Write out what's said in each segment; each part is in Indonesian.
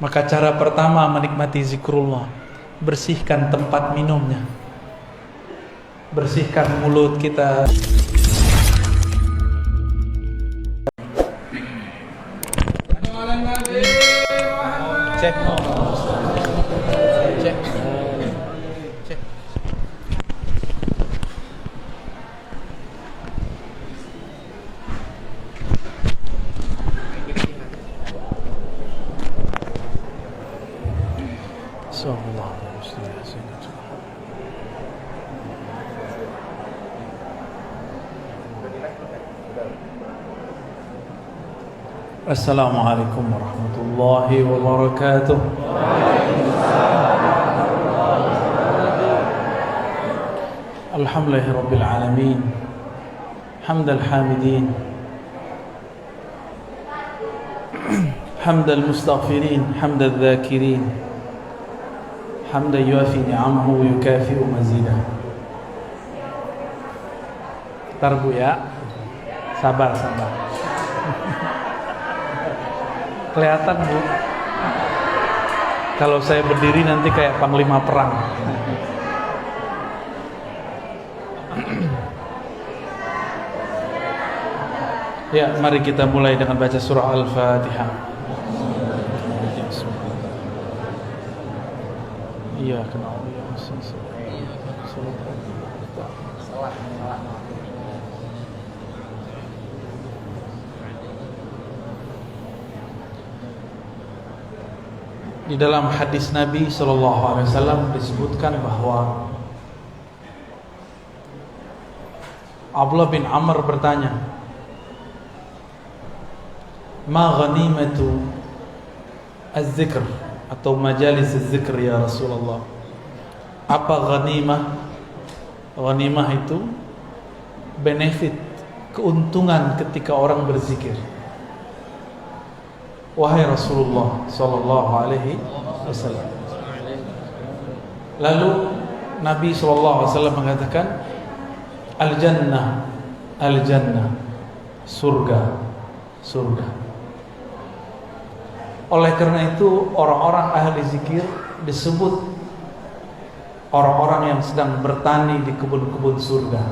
Maka cara pertama menikmati zikrullah, bersihkan tempat minumnya, bersihkan mulut kita. Cek, cek, cek. Assalamualaikum warahmatullahi wabarakatuh. Alhamdulillahirabbil alamin. Hamdal hamidin. Hamdal mustaghfirin, hamdal dzakirin. Hamdan yuafi ni'amahu wa yukafi'u mazidah. Ntar Bu ya. Sabar. Kelihatan Bu, kalau saya berdiri nanti kayak panglima perang. Ya, mari kita mulai dengan baca surah Al-Fatihah. Iya, kenal. Di dalam hadis Nabi SAW disebutkan bahwa Abdullah bin Amr bertanya, "Ma ghanimatu az-zikr atau majalis az-zikr ya Rasulullah?" Apa ghanimah? Ghanimah itu benefit, keuntungan ketika orang berzikir. Wahai Rasulullah sallallahu alaihi wasallam. Lalu Nabi sallallahu alaihi wasallam mengatakan, al-jannah, surga. Oleh karena itu orang-orang ahli zikir disebut orang-orang yang sedang bertani di kebun-kebun surga.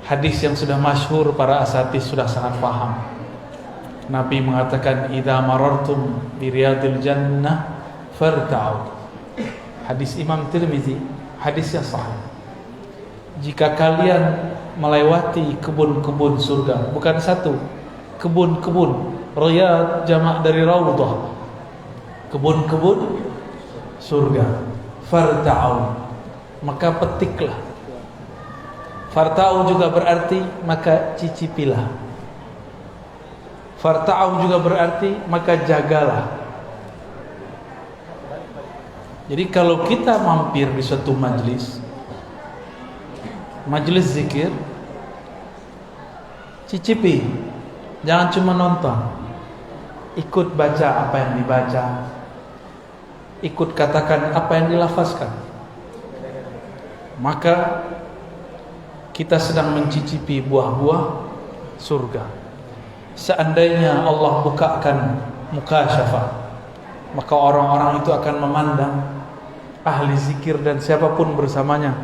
Hadis yang sudah masyhur, para asatidz sudah sangat paham. Nabi mengatakan, "Idza marartum bi riyadil jannah farta'u." Hadis Imam Tirmizi, hadis yang sahih. Jika kalian melewati kebun-kebun surga, bukan satu, kebun-kebun, riyad jamak dari raudhah, kebun-kebun surga, farta'u, maka petiklah. Farta'u juga berarti maka cicipilah. Farta'u juga berarti maka jagalah. Jadi kalau kita mampir di suatu majelis zikir, cicipi, jangan cuma nonton. Ikut baca apa yang dibaca, ikut katakan apa yang dilafazkan. Maka kita sedang mencicipi buah-buah surga. Seandainya Allah bukakan mukasyafah, maka orang-orang itu akan memandang ahli zikir dan siapapun bersamanya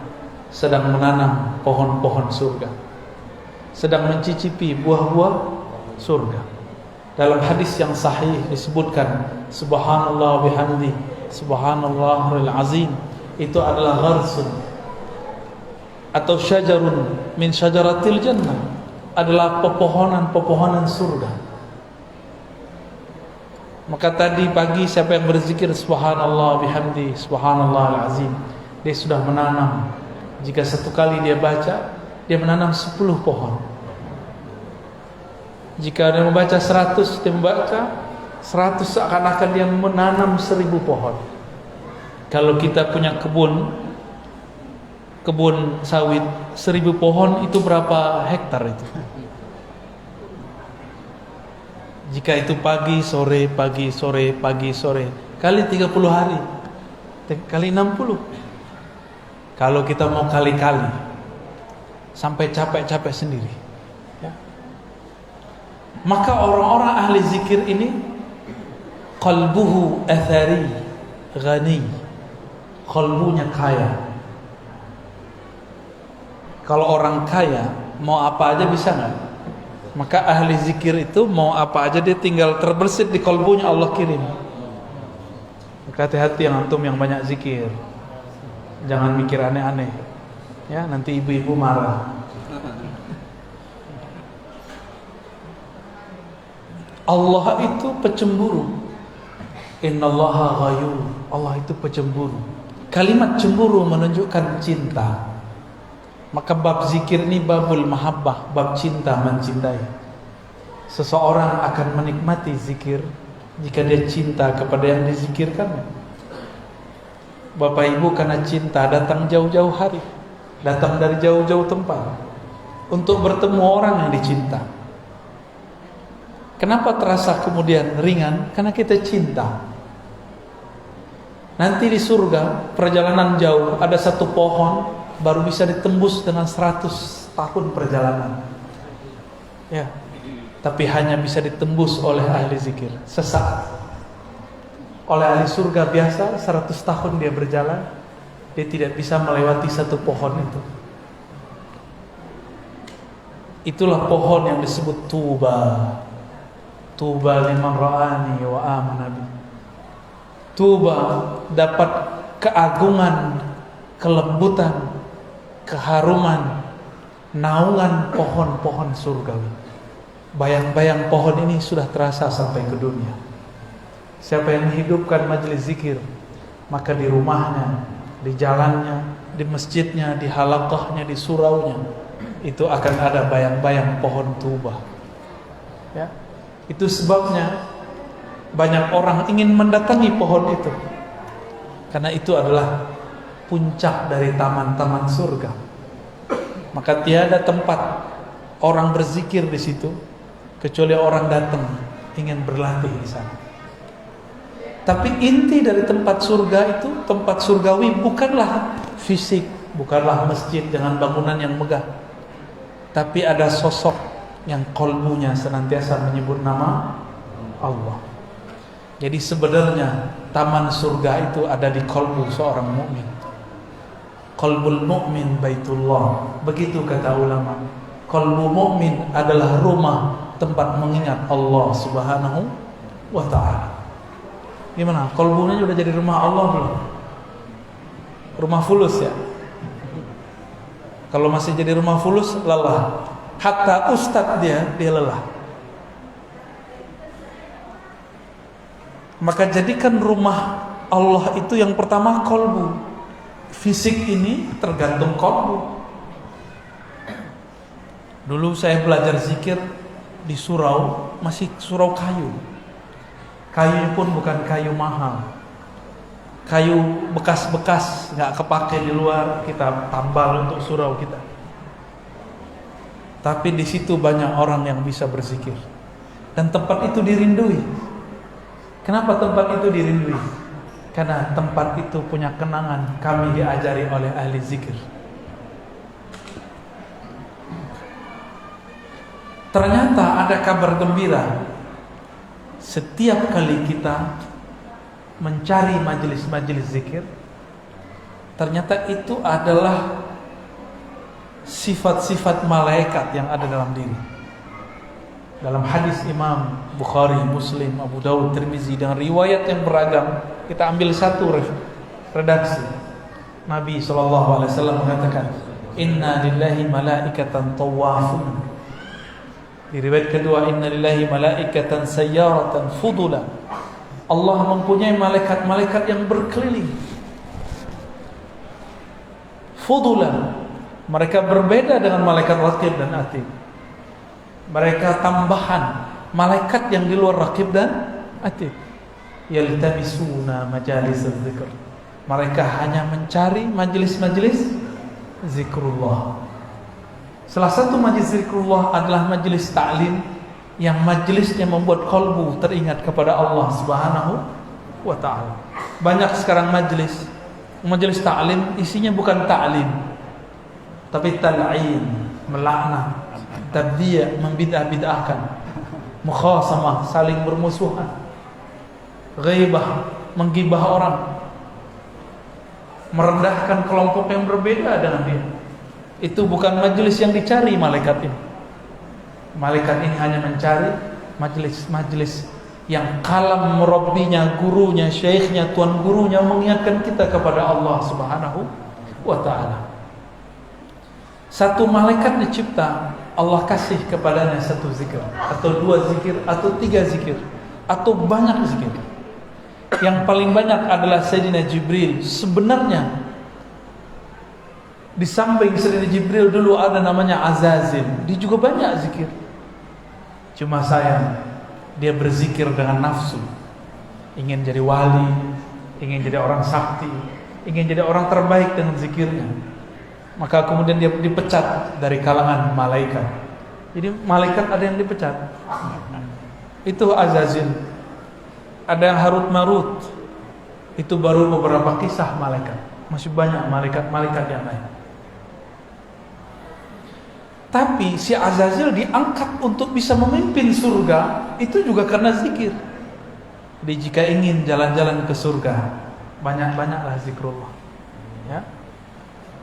sedang menanam pohon-pohon surga, sedang mencicipi buah-buah surga. Dalam hadis yang sahih disebutkan, subhanallah bihamdi, subhanallahil azim, itu adalah gharsun atau syajarun min syajaratil jannah, adalah pepohonan surga. Maka tadi pagi siapa yang berzikir subhanallah bihamdi, subhanallahil azim, dia sudah menanam. Jika satu kali dia baca, dia menanam 10 pohon. Jika dia membaca 100, dia membaca 100, seakan-akan dia menanam 1000 pohon. Kalau kita punya kebun sawit 1000 pohon, itu berapa hektar itu? Jika itu pagi sore kali 30 hari, kali 60. Kalau kita mau kali-kali sampai capek-capek sendiri, ya. Maka orang-orang ahli zikir ini qalbuhu athari ghani, qalbunya kaya. Kalau orang kaya mau apa aja bisa nggak? Maka ahli zikir itu mau apa aja dia tinggal terbersit di qalbunya, Allah kirim. Maka hati-hati yang antum yang banyak zikir, jangan mikir aneh-aneh ya, nanti ibu-ibu marah. Allah itu pecemburu. Innallaha ghayur. Allah itu pecemburu. Kalimat cemburu menunjukkan cinta. Maka bab zikir ini babul mahabbah, bab cinta, mencintai. Seseorang akan menikmati zikir jika dia cinta kepada yang dizikirkan. Bapak Ibu karena cinta datang jauh-jauh hari, datang dari jauh-jauh tempat untuk bertemu orang yang dicinta. Kenapa terasa kemudian ringan? Karena kita cinta. Nanti di surga perjalanan jauh, ada satu pohon baru bisa ditembus dengan 100 tahun perjalanan. Ya. Tapi hanya bisa ditembus oleh ahli zikir sesaat. Oleh ahli surga biasa 100 tahun dia berjalan, dia tidak bisa melewati satu pohon itu. Itulah pohon yang disebut Tuba. Tuba liman ra'ani wa amana bi. Tuba dapat keagungan, kelembutan, keharuman, naungan pohon-pohon surgawi. Bayang-bayang pohon ini sudah terasa sampai ke dunia. Siapa yang menghidupkan majelis zikir, maka di rumahnya, di jalannya, di masjidnya, di halaqahnya, di suraunya, itu akan ada bayang-bayang pohon Tuba. Ya. Itu sebabnya banyak orang ingin mendatangi pohon itu, karena itu adalah puncak dari taman-taman surga. Maka tiada tempat orang berzikir di situ kecuali orang datang ingin berlatih di sana. Tapi inti dari tempat surga itu, tempat surgawi, bukanlah fisik, bukanlah masjid dengan bangunan yang megah, tapi ada sosok yang qalbunya senantiasa menyebut nama Allah. Jadi sebenarnya taman surga itu ada di qalbu seorang mukmin. Qalbul mu'min baitullah. Begitu kata ulama. Qalbu mukmin adalah rumah tempat mengingat Allah Subhanahu wa taala. Gimana? Qalbunya sudah jadi rumah Allah belum? Rumah fulus ya? Kalau masih jadi rumah fulus, lelah. Hatta ustadz dia lelah. Maka jadikan rumah Allah itu yang pertama qalbu. Fisik ini tergantung qalbu. Dulu saya belajar zikir di surau, masih surau kayu. Kayunya pun bukan kayu mahal. Kayu bekas-bekas, nggak kepake di luar, kita tambal untuk surau kita. Tapi di situ banyak orang yang bisa berzikir. Dan tempat itu dirindui. Kenapa tempat itu dirindui? Karena tempat itu punya kenangan kami diajari oleh ahli zikir. Ternyata ada kabar gembira. Setiap kali kita mencari majelis-majelis zikir, ternyata itu adalah sifat-sifat malaikat yang ada dalam diri. Dalam hadis Imam Bukhari, Muslim, Abu Dawud, Tirmizi dengan riwayat yang beragam, kita ambil satu redaksi. Nabi SAW mengatakan, Inna lillahi malaikatan tawafun. Di riwayat kedua, Inna lillahi malaikatan sayyaratan fudula. Allah mempunyai malaikat-malaikat yang berkeliling. Fudula. Mereka berbeda dengan malaikat raqib dan atid. Mereka tambahan malaikat yang di luar raqib dan atid. Yaltamisuna majalis dzikr. Mereka hanya mencari majelis-majelis zikrullah. Salah satu majelis zikrullah adalah majelis ta'lim, yang majelisnya membuat kalbu teringat kepada Allah Subhanahu wa ta'ala. Banyak sekarang majelis ta'lim isinya bukan ta'lim, tapi tal'in, melaknat, tabdi', membidah-bidahkan, mukhasamah, saling bermusuhan. ghaibah, menggibah orang, merendahkan kelompok yang berbeda dengan dia. Itu bukan majelis yang dicari malaikat ini. Malaikat ini hanya mencari majelis-majelis yang kalam murabbinya, gurunya, syekhnya, tuan gurunya mengingatkan kita kepada Allah Subhanahu wa ta'ala. Satu malaikat dicipta, Allah kasih kepadanya satu zikir, atau dua zikir, atau tiga zikir, atau banyak zikir. Yang paling banyak adalah Sayyidina Jibril. Sebenarnya di samping Sayyidina Jibril dulu ada namanya Azazil, dia juga banyak zikir. Cuma sayang, dia berzikir dengan nafsu, ingin jadi wali, ingin jadi orang sakti, ingin jadi orang terbaik dengan zikirnya. Maka kemudian dia dipecat dari kalangan malaikat. Jadi malaikat ada yang dipecat. Itu Azazil. Ada yang Harut Marut. Itu baru beberapa kisah malaikat. Masih banyak malaikat-malaikat yang lain. Tapi si Azazil diangkat untuk bisa memimpin surga, itu juga karena zikir. Jadi jika ingin jalan-jalan ke surga, banyak-banyaklah zikrullah. Ya.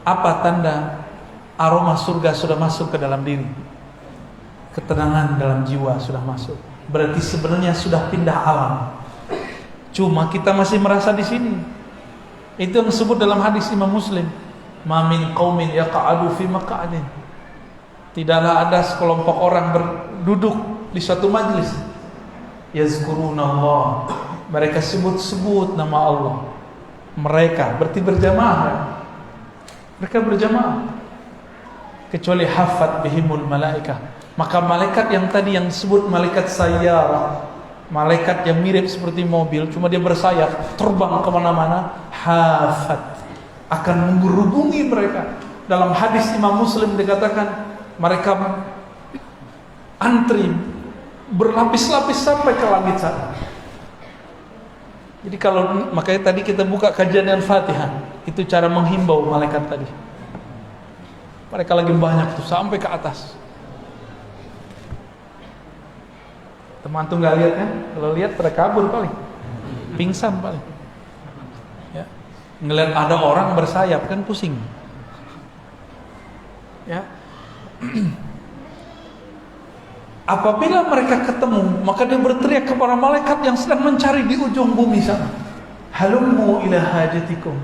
Apa tanda aroma surga sudah masuk ke dalam diri? Ketenangan dalam jiwa sudah masuk. Berarti sebenarnya sudah pindah alam. Cuma kita masih merasa di sini. Itu yang disebut dalam hadis Imam Muslim, "Ma min qaumin yaq'adu fi maq'adin." Tidaklah ada sekelompok orang berduduk di suatu majlis, yazkurunallah, mereka sebut-sebut nama Allah. Mereka berarti berjamaah. Mereka berjamaah. Kecuali hafat bihimul malaikah. Maka malaikat yang tadi yang disebut malaikat sayyarah, malaikat yang mirip seperti mobil, cuma dia bersayap, terbang kemana-mana, hafat, akan menghubungi mereka. Dalam hadis Imam Muslim dikatakan, mereka antri berlapis-lapis sampai ke langit sana. Jadi kalau makanya tadi kita buka kajian dengan Fatihah, itu cara menghimbau malaikat tadi. Mereka lagi banyak tuh sampai ke atas. Teman tuh nggak lihat kan? Kalau lihat pada kabur paling, pingsan paling. Ya. Ngelihat ada orang bersayap kan pusing. Ya. Apabila mereka ketemu, maka dia berteriak kepada malaikat yang sedang mencari di ujung bumi sana. Halummu ila hajatikum.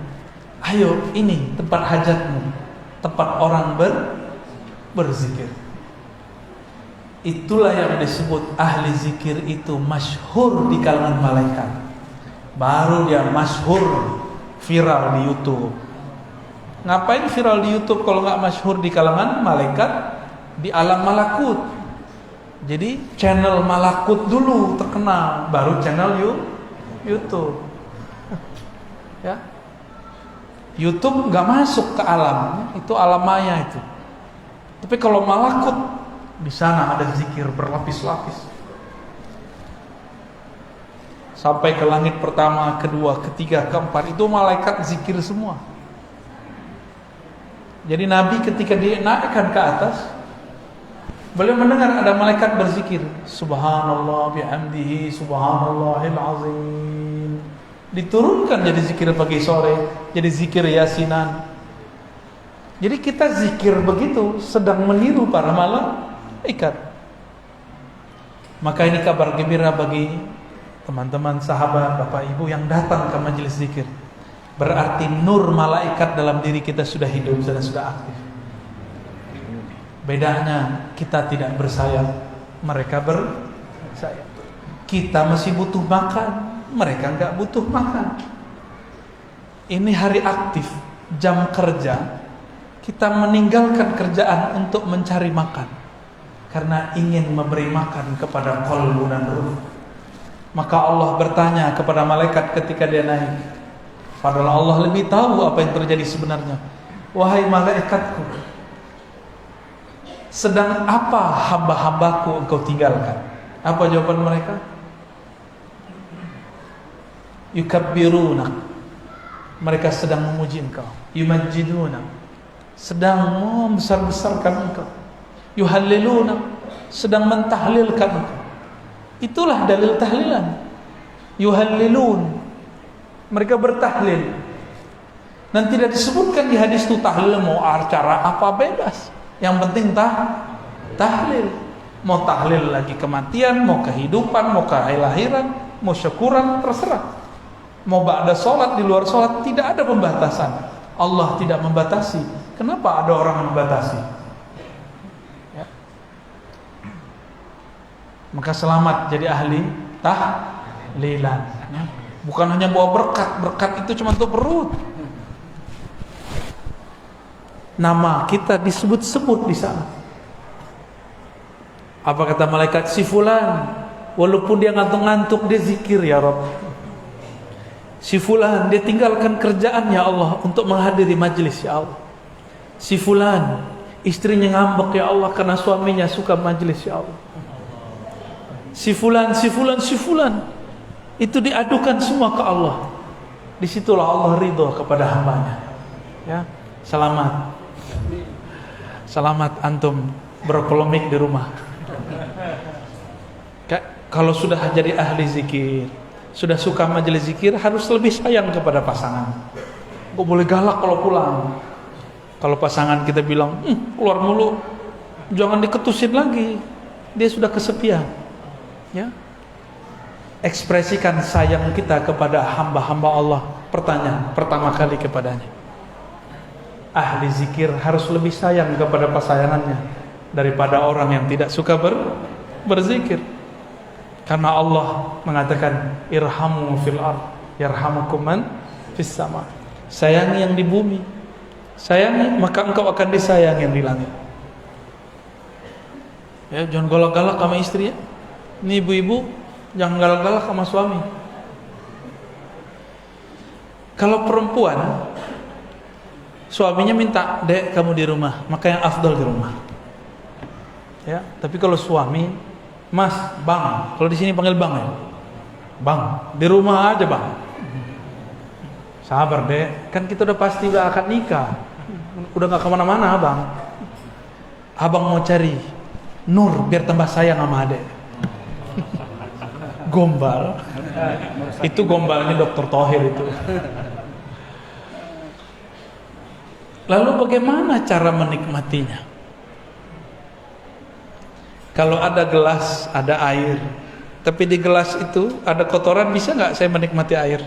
Ayo, ini tempat hajatmu, tempat orang berzikir. Itulah yang disebut ahli zikir itu masyhur di kalangan malaikat. Baru dia masyhur viral di YouTube. Ngapain viral di YouTube kalau nggak masyhur di kalangan malaikat di alam malakut? Jadi channel malakut dulu terkenal, baru channel YouTube. Ya, YouTube nggak masuk ke alam, itu alam maya itu. Tapi kalau malakut, di sana ada zikir berlapis-lapis. Sampai ke langit pertama, kedua, ketiga, keempat, itu malaikat zikir semua. Jadi Nabi ketika dinaikkan ke atas, beliau mendengar ada malaikat berzikir, Subhanallah bihamdihi, Subhanallahil azim. Diturunkan jadi zikir pagi sore, jadi zikir yasinan. Jadi kita zikir begitu sedang meniru para malaikat. Maka ini kabar gembira bagi teman-teman, sahabat, bapak ibu yang datang ke majelis zikir. Berarti nur malaikat dalam diri kita sudah hidup dan sudah aktif. Bedanya kita tidak bersayap, mereka bersayap. Kita masih butuh makan, mereka enggak butuh makan. Ini hari aktif, jam kerja. Kita meninggalkan kerjaan untuk mencari makan karena ingin memberi makan kepada qalbu dan ruh. Maka Allah bertanya kepada malaikat ketika dia naik. Padahal Allah lebih tahu apa yang terjadi sebenarnya. Wahai malaikatku, sedang apa hamba-hambaku engkau tinggalkan? Apa jawaban mereka? Yukabbiruna, mereka sedang memuji engkau. Yumajjiduna, sedang membesar-besarkan engkau. Yuhalliluna, sedang mentahlilkan engkau. Itulah dalil tahlilan. yuhallilun, mereka bertahlil. Dan tidak disebutkan di hadis itu tahlil mau acara apa bebas. Yang penting tahlil. Mau tahlil lagi kematian, mau kehidupan, mau kelahiran, mau syukuran, terserah. Mau ba'da sholat, di luar sholat, tidak ada pembatasan. Allah tidak membatasi. Kenapa ada orang yang membatasi? Ya. Maka selamat jadi ahli tahlilan. Ya. Bukan hanya bawa berkat itu cuma untuk perut. Nama kita disebut-sebut di sana. Apa kata malaikat? Si fulan, walaupun dia ngantuk-ngantuk, dia zikir ya Rabb. Si fulan, dia tinggalkan kerjaan ya Allah untuk menghadiri majlis ya Allah. Si fulan, istrinya ngambek ya Allah karena suaminya suka majlis ya Allah. Si fulan, itu diadukan semua ke Allah. Disitulah Allah ridho kepada hambanya. Ya, selamat antum berpolemik di rumah. Kalau sudah jadi ahli zikir, sudah suka majelis zikir, harus lebih sayang kepada pasangan. Gak boleh galak kalau pulang. Kalau pasangan kita bilang, keluar mulu, jangan diketusin lagi. Dia sudah kesepian. Ya, ekspresikan sayang kita kepada hamba-hamba Allah. Pertama kali kepadanya. Ahli zikir harus lebih sayang kepada pasangannya daripada orang yang tidak suka berzikir. Karena Allah mengatakan irhamu fil ard yarhamukum man fis sama. Sayangi yang di bumi, sayangi maka engkau akan disayang yang di langit. Ya, jangan galak-galak sama istri ya. Ini ibu-ibu jangan galak-galak sama suami. Kalau perempuan suaminya minta, "Dek, kamu di rumah," maka yang afdal di rumah. Ya, tapi kalau suami, "Mas, Bang," kalau di sini panggil Bang ya. "Bang, di rumah aja, Bang." Sabar, Dek, kan kita udah pasti akan nikah. Udah gak kemana-mana, Bang. Abang mau cari Nur biar tambah sayang sama Adek. Gombal. Itu gombalnya Dr. Thohir itu. Lalu bagaimana cara menikmatinya? Kalau ada gelas, ada air, tapi di gelas itu ada kotoran, bisa nggak saya menikmati air?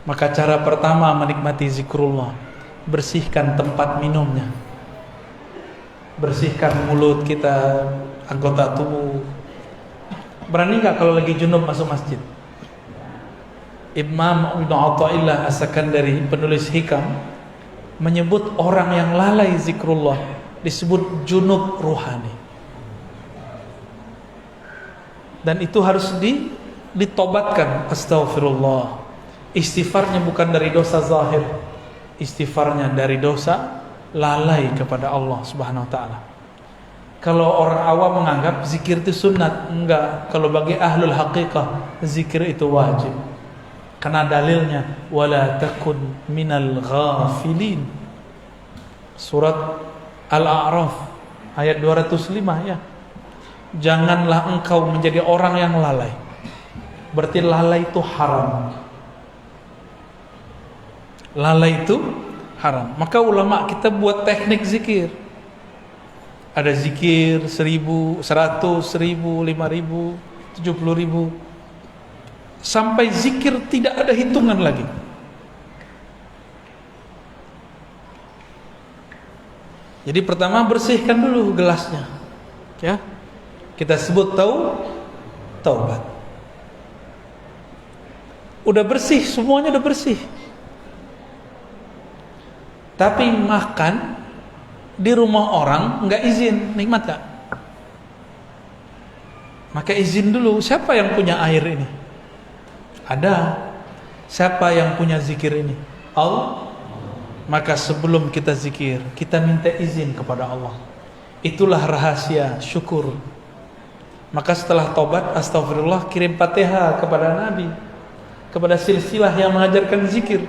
Maka cara pertama menikmati zikrullah, bersihkan tempat minumnya, bersihkan mulut kita, anggota tubuh. Berani nggak kalau lagi junub masuk masjid? Imam Ibnu Athaillah As-Sakandari, penulis hikam, menyebut orang yang lalai zikrullah disebut junub ruhani. Dan itu harus ditobatkan. Astaghfirullah. Istighfarnya bukan dari dosa zahir, istighfarnya dari dosa lalai kepada Allah Subhanahu wa taala. Kalau orang awam menganggap zikir itu sunat, enggak. Kalau bagi ahlul haqiqah, zikir itu wajib. Karena dalilnya wala takun minal ghafilin. Surat Al-A'raf ayat 205 ya. Janganlah engkau menjadi orang yang lalai. Berarti lalai itu haram. Lalai itu haram. Maka ulama kita buat teknik zikir. Ada zikir 1000, 100, 1000, 5000, 70000. Sampai zikir tidak ada hitungan lagi. Jadi pertama bersihkan dulu gelasnya. Ya. Kita sebut taubat. Udah bersih, semuanya udah bersih. Tapi makan di rumah orang nggak izin, nikmat gak? Maka izin dulu, siapa yang punya air ini? Ada. Siapa yang punya zikir ini? Allah. Maka sebelum kita zikir, kita minta izin kepada Allah. Itulah rahasia syukur. Maka setelah tobat, astagfirullah, kirim Fatihah kepada Nabi, kepada silsilah yang mengajarkan zikir.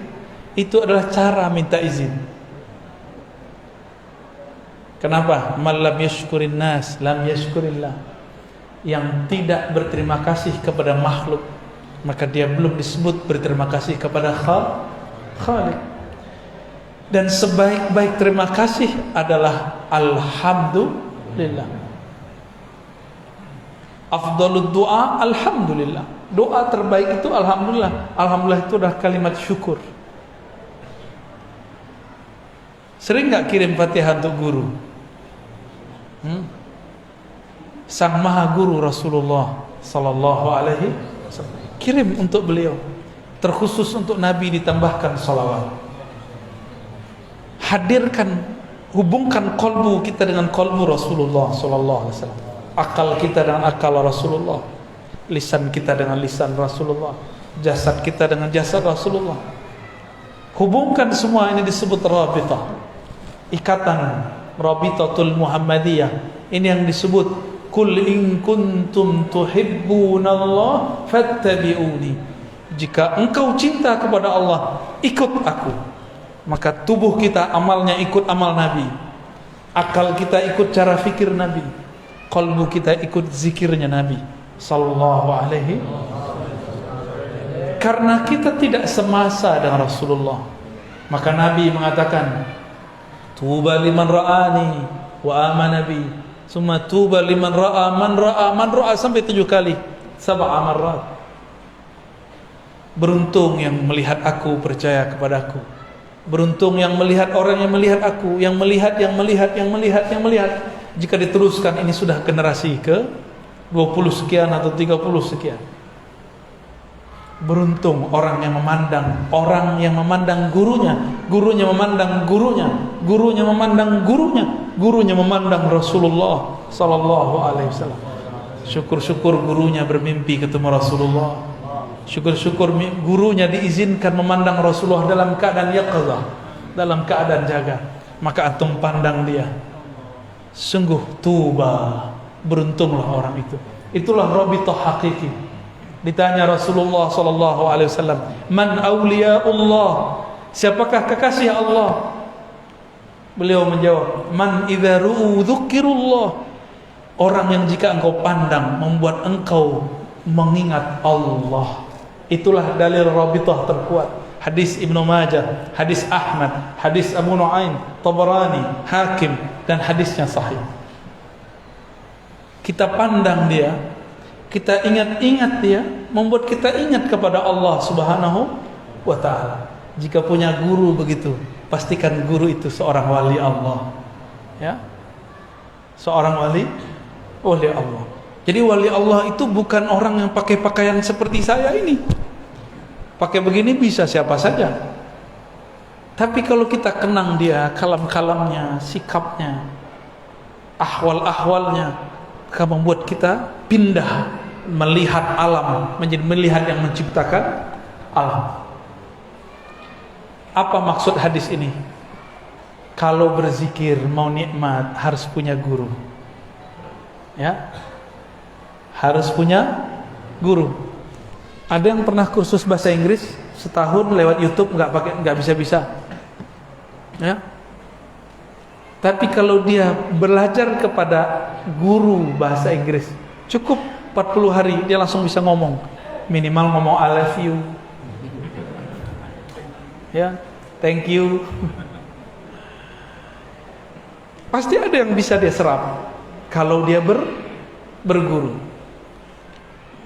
Itu adalah cara minta izin. Kenapa? Man lam yashkurin nas lam yashkurillah. Yang tidak berterima kasih kepada makhluk maka dia belum disebut berterima kasih kepada Khalik. Dan sebaik-baik terima kasih adalah alhamdulillah. Afdalud doa alhamdulillah. Doa terbaik itu alhamdulillah. Alhamdulillah itu adalah kalimat syukur. Sering nggak kirim Fatihah untuk guru? Sang Maha Guru Rasulullah Sallallahu Alaihi Wasallam, kirim untuk beliau. Terkhusus untuk Nabi ditambahkan salawat. Hadirkan, hubungkan kolbu kita dengan kolbu Rasulullah Sallallahu Alaihi Wasallam. Akal kita dengan akal Rasulullah, lisan kita dengan lisan Rasulullah, jasad kita dengan jasad Rasulullah. Hubungkan semua ini disebut rabitah, ikatan Rabitatul Muhammadiyah. Ini yang disebut kul in kuntum tuhibbunallah fattabi'uni. Jika engkau cinta kepada Allah, ikut aku. Maka tubuh kita amalnya ikut amal Nabi, akal kita ikut cara fikir Nabi, qalbu kita ikut zikirnya Nabi sallallahu alaihi. Karena kita tidak semasa dengan Rasulullah, maka Nabi mengatakan tuba liman ra'ani wa amana bi, summa tuba liman ra'a man ra'a sampai 7 kali, 7 marrat. Beruntung yang melihat aku, percaya kepadaku. Beruntung yang melihat orang yang melihat aku, yang melihat. Jika diteruskan ini sudah generasi ke 20 sekian atau 30 sekian. Beruntung orang yang memandang gurunya, gurunya memandang gurunya, gurunya memandang gurunya, gurunya memandang Rasulullah sallallahu alaihi wasallam. Syukur-syukur gurunya bermimpi ketemu Rasulullah. Syukur-syukur gurunya diizinkan memandang Rasulullah dalam keadaan yaqظah, dalam keadaan jaga. Maka antum pandang dia. Sungguh tuba, beruntunglah orang itu. Itulah rabitah hakiki. Ditanya Rasulullah sallallahu alaihi wasallam, "Man auliyaullah?" Siapakah kekasih Allah? Beliau menjawab, "Man idza ru'u dzukirullah." Orang yang jika engkau pandang membuat engkau mengingat Allah. Itulah dalil rabitah terkuat. Hadis Ibnu Majah, hadis Ahmad, hadis Abu Nuaim, Tabarani, Hakim, dan hadisnya sahih. Kita pandang dia, kita ingat-ingat dia, membuat kita ingat kepada Allah Subhanahu wa ta'ala. Jika punya guru begitu, pastikan guru itu seorang wali Allah. Ya, seorang wali Allah. Jadi wali Allah itu bukan orang yang pakai pakaian seperti saya ini. Pakai begini bisa siapa saja. Tapi kalau kita kenang dia, kalam-kalamnya, sikapnya, ahwal-ahwalnya, akan membuat kita pindah melihat alam, menjadi melihat yang menciptakan alam. Apa maksud hadis ini? Kalau berzikir mau nikmat harus punya guru. Ya. Harus punya guru. Ada yang pernah kursus bahasa Inggris setahun lewat YouTube nggak bisa. Ya. Tapi kalau dia belajar kepada guru bahasa Inggris, cukup 40 hari dia langsung bisa ngomong. Minimal ngomong I love you. Ya, thank you. Pasti ada yang bisa dia serap kalau dia berguru.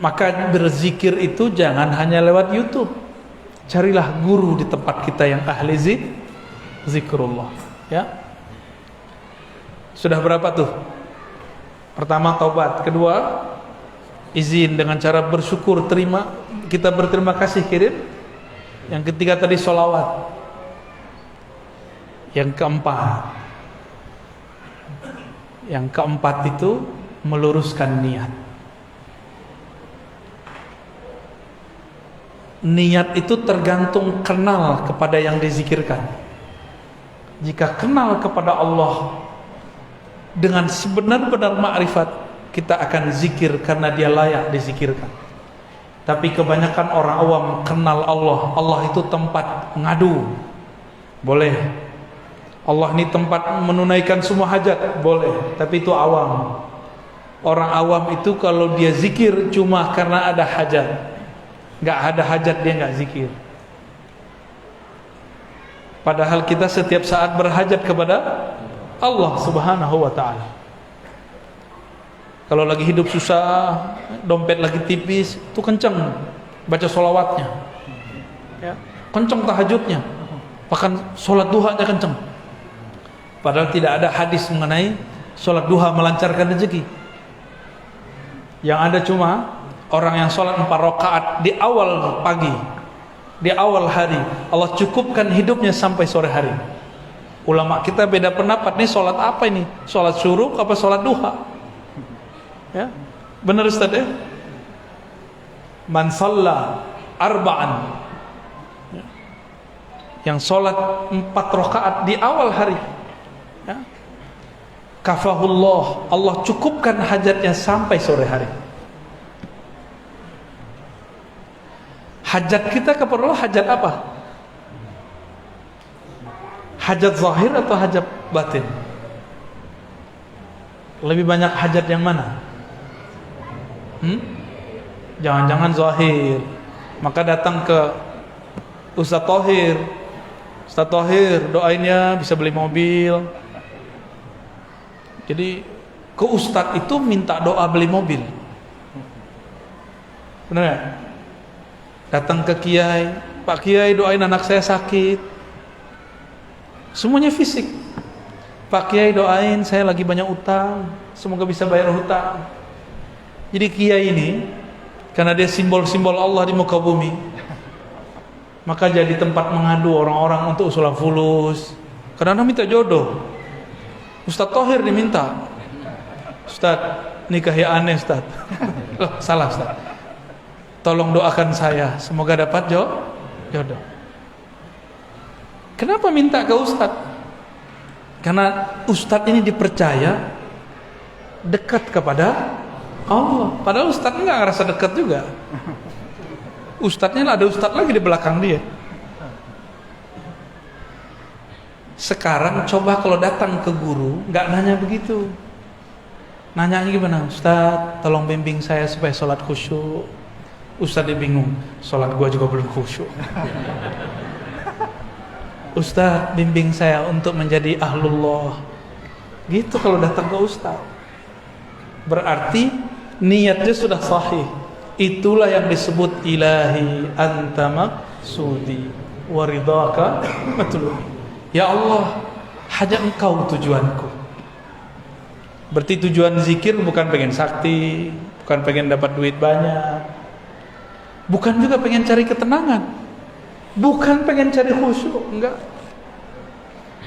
Maka berzikir itu jangan hanya lewat YouTube. Carilah guru di tempat kita yang ahli zikrullah. Ya. Sudah berapa tuh? Pertama taubat, kedua izin dengan cara bersyukur, terima, kita berterima kasih, kirim. Yang ketiga tadi sholawat. Yang keempat itu meluruskan niat. Niat itu tergantung kenal kepada yang dizikirkan. Jika kenal kepada Allah dengan sebenar-benar ma'rifat, kita akan zikir karena dia layak dizikirkan. Tapi kebanyakan orang awam kenal Allah itu tempat ngadu, boleh. Allah ini tempat menunaikan semua hajat, boleh. Tapi itu awam. Orang awam itu kalau dia zikir cuma karena ada hajat. nggak ada hajat dia nggak zikir. Padahal kita setiap saat berhajat kepada Allah Subhanahu wa ta'ala. Kalau lagi hidup susah, dompet lagi tipis, itu kenceng baca sholawatnya, ya, kenceng tahajudnya, bahkan sholat duhanya kenceng. Padahal tidak ada hadis mengenai sholat duha melancarkan rezeki. Yang ada cuma orang yang sholat 4 rakaat di awal pagi, di awal hari, Allah cukupkan hidupnya sampai sore hari. Ulama kita beda pendapat, nih sholat apa ini? Sholat syuruk apa sholat duha? Ya, benar Ustaz ya? Man shalla arba'an, ya, yang sholat 4 rakaat di awal hari, ya, kafahullah, Allah cukupkan hajatnya sampai sore hari. Hajat kita kepada Allah hajat apa? Hajat zahir atau hajat batin? Lebih banyak hajat yang mana? Jangan-jangan zahir. Maka datang ke Ustaz Thohir. Ustaz Thohir, doain ya bisa beli mobil. Jadi ke Ustaz itu minta doa beli mobil. Benar ya? Datang ke Kiai, Pak Kiai doain anak saya sakit. Semuanya fisik. Pak Kiai doain saya lagi banyak utang, semoga bisa bayar hutang. Jadi Kiai ini karena dia simbol-simbol Allah di muka bumi, maka jadi tempat mengadu orang-orang untuk usulan fulus. Kadang-kadang minta jodoh. Ustaz Thohir diminta, Ustaz nikahi aneh Ustaz. Loh, salah Ustaz, tolong doakan saya semoga dapat jodoh. Kenapa minta ke Ustaz? Karena Ustaz ini dipercaya dekat kepada Allah. Padahal Ustaznya nggak ngerasa dekat juga. Ustaznya ada Ustaz lagi di belakang dia. Sekarang coba kalau datang ke guru nggak nanya begitu. Nanyanya gimana? Ustaz, tolong bimbing saya supaya sholat khusyuk. Ustaz dia bingung, sholat gua juga belum khusyuk. Ustaz, bimbing saya untuk menjadi ahlullah. Gitu kalau datang ke Ustaz. Berarti niatnya sudah sahih. Itulah yang disebut ilahi anta maqsudi wa ridhaka matlubi. Ya Allah, hanya Engkau tujuanku. Berarti tujuan zikir bukan pengen sakti, bukan pengen dapat duit banyak, bukan juga pengen cari ketenangan, bukan pengen cari khusyuk, enggak.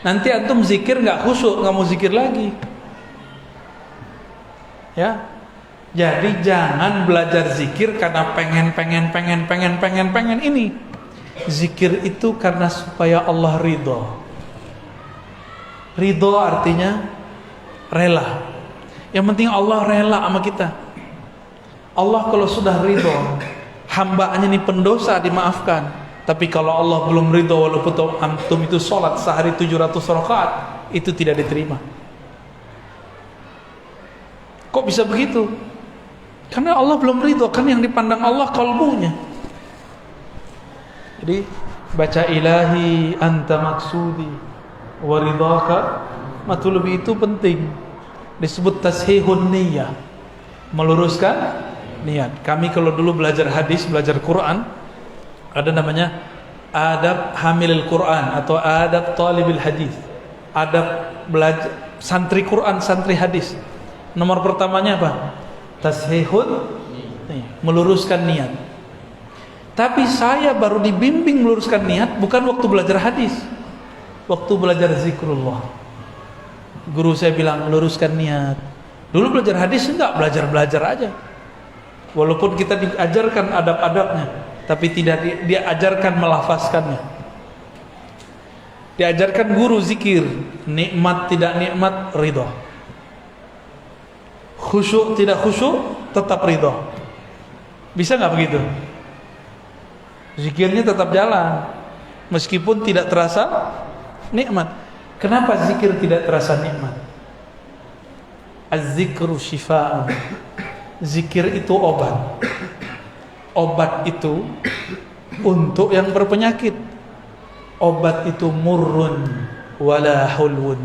Nanti antum zikir enggak khusyuk, enggak mau zikir lagi. Ya. Jadi jangan belajar zikir karena pengen ini. Zikir itu karena supaya Allah ridho. Ridho artinya rela. Yang penting Allah rela sama kita. Allah kalau sudah ridho, hambanya ini pendosa dimaafkan. Tapi kalau Allah belum ridho, walaupun antum itu sholat sehari 700 rakaat, itu tidak diterima. Kok bisa begitu? Karena Allah belum ridho, kan yang dipandang Allah kalbunya. Jadi baca ilahi anta maksudi wa ridhaka matlubi itu penting. Disebut tashihun niyah, meluruskan niat. Kami kalau dulu belajar hadis, belajar Quran, ada namanya adab hamilil Quran atau adab talibil hadis. Adab belajar santri Quran, santri hadis. Nomor pertamanya apa? Tashihun, meluruskan niat. Tapi saya baru dibimbing meluruskan niat bukan waktu belajar hadis, waktu belajar zikrullah. Guru saya bilang meluruskan niat. Dulu belajar hadis enggak, belajar aja. Walaupun kita diajarkan adab-adabnya, tapi tidak diajarkan melafazkannya. Diajarkan guru zikir, nikmat tidak nikmat ridho, khusyuk tidak khusyuk tetap ridho. Bisa nggak begitu? Zikirnya tetap jalan meskipun tidak terasa nikmat. Kenapa zikir tidak terasa nikmat? Az-zikru syifa'un. Zikir itu obat. obat itu untuk yang berpenyakit. Obat itu murrun wala hulwun.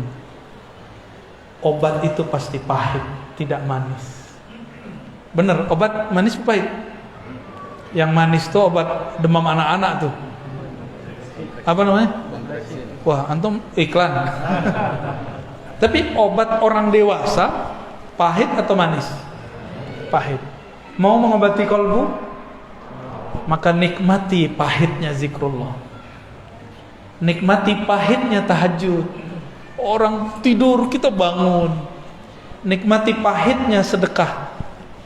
Obat itu pasti pahit, tidak manis. Bener, obat manis pahit. Yang manis tuh obat demam anak-anak tuh. Apa namanya? Wah, antum iklan. Tapi obat orang dewasa pahit atau manis? Pahit. Mau mengobati kolbu? Maka nikmati pahitnya zikrullah. Nikmati pahitnya tahajud. Orang tidur kita bangun. Nikmati pahitnya sedekah.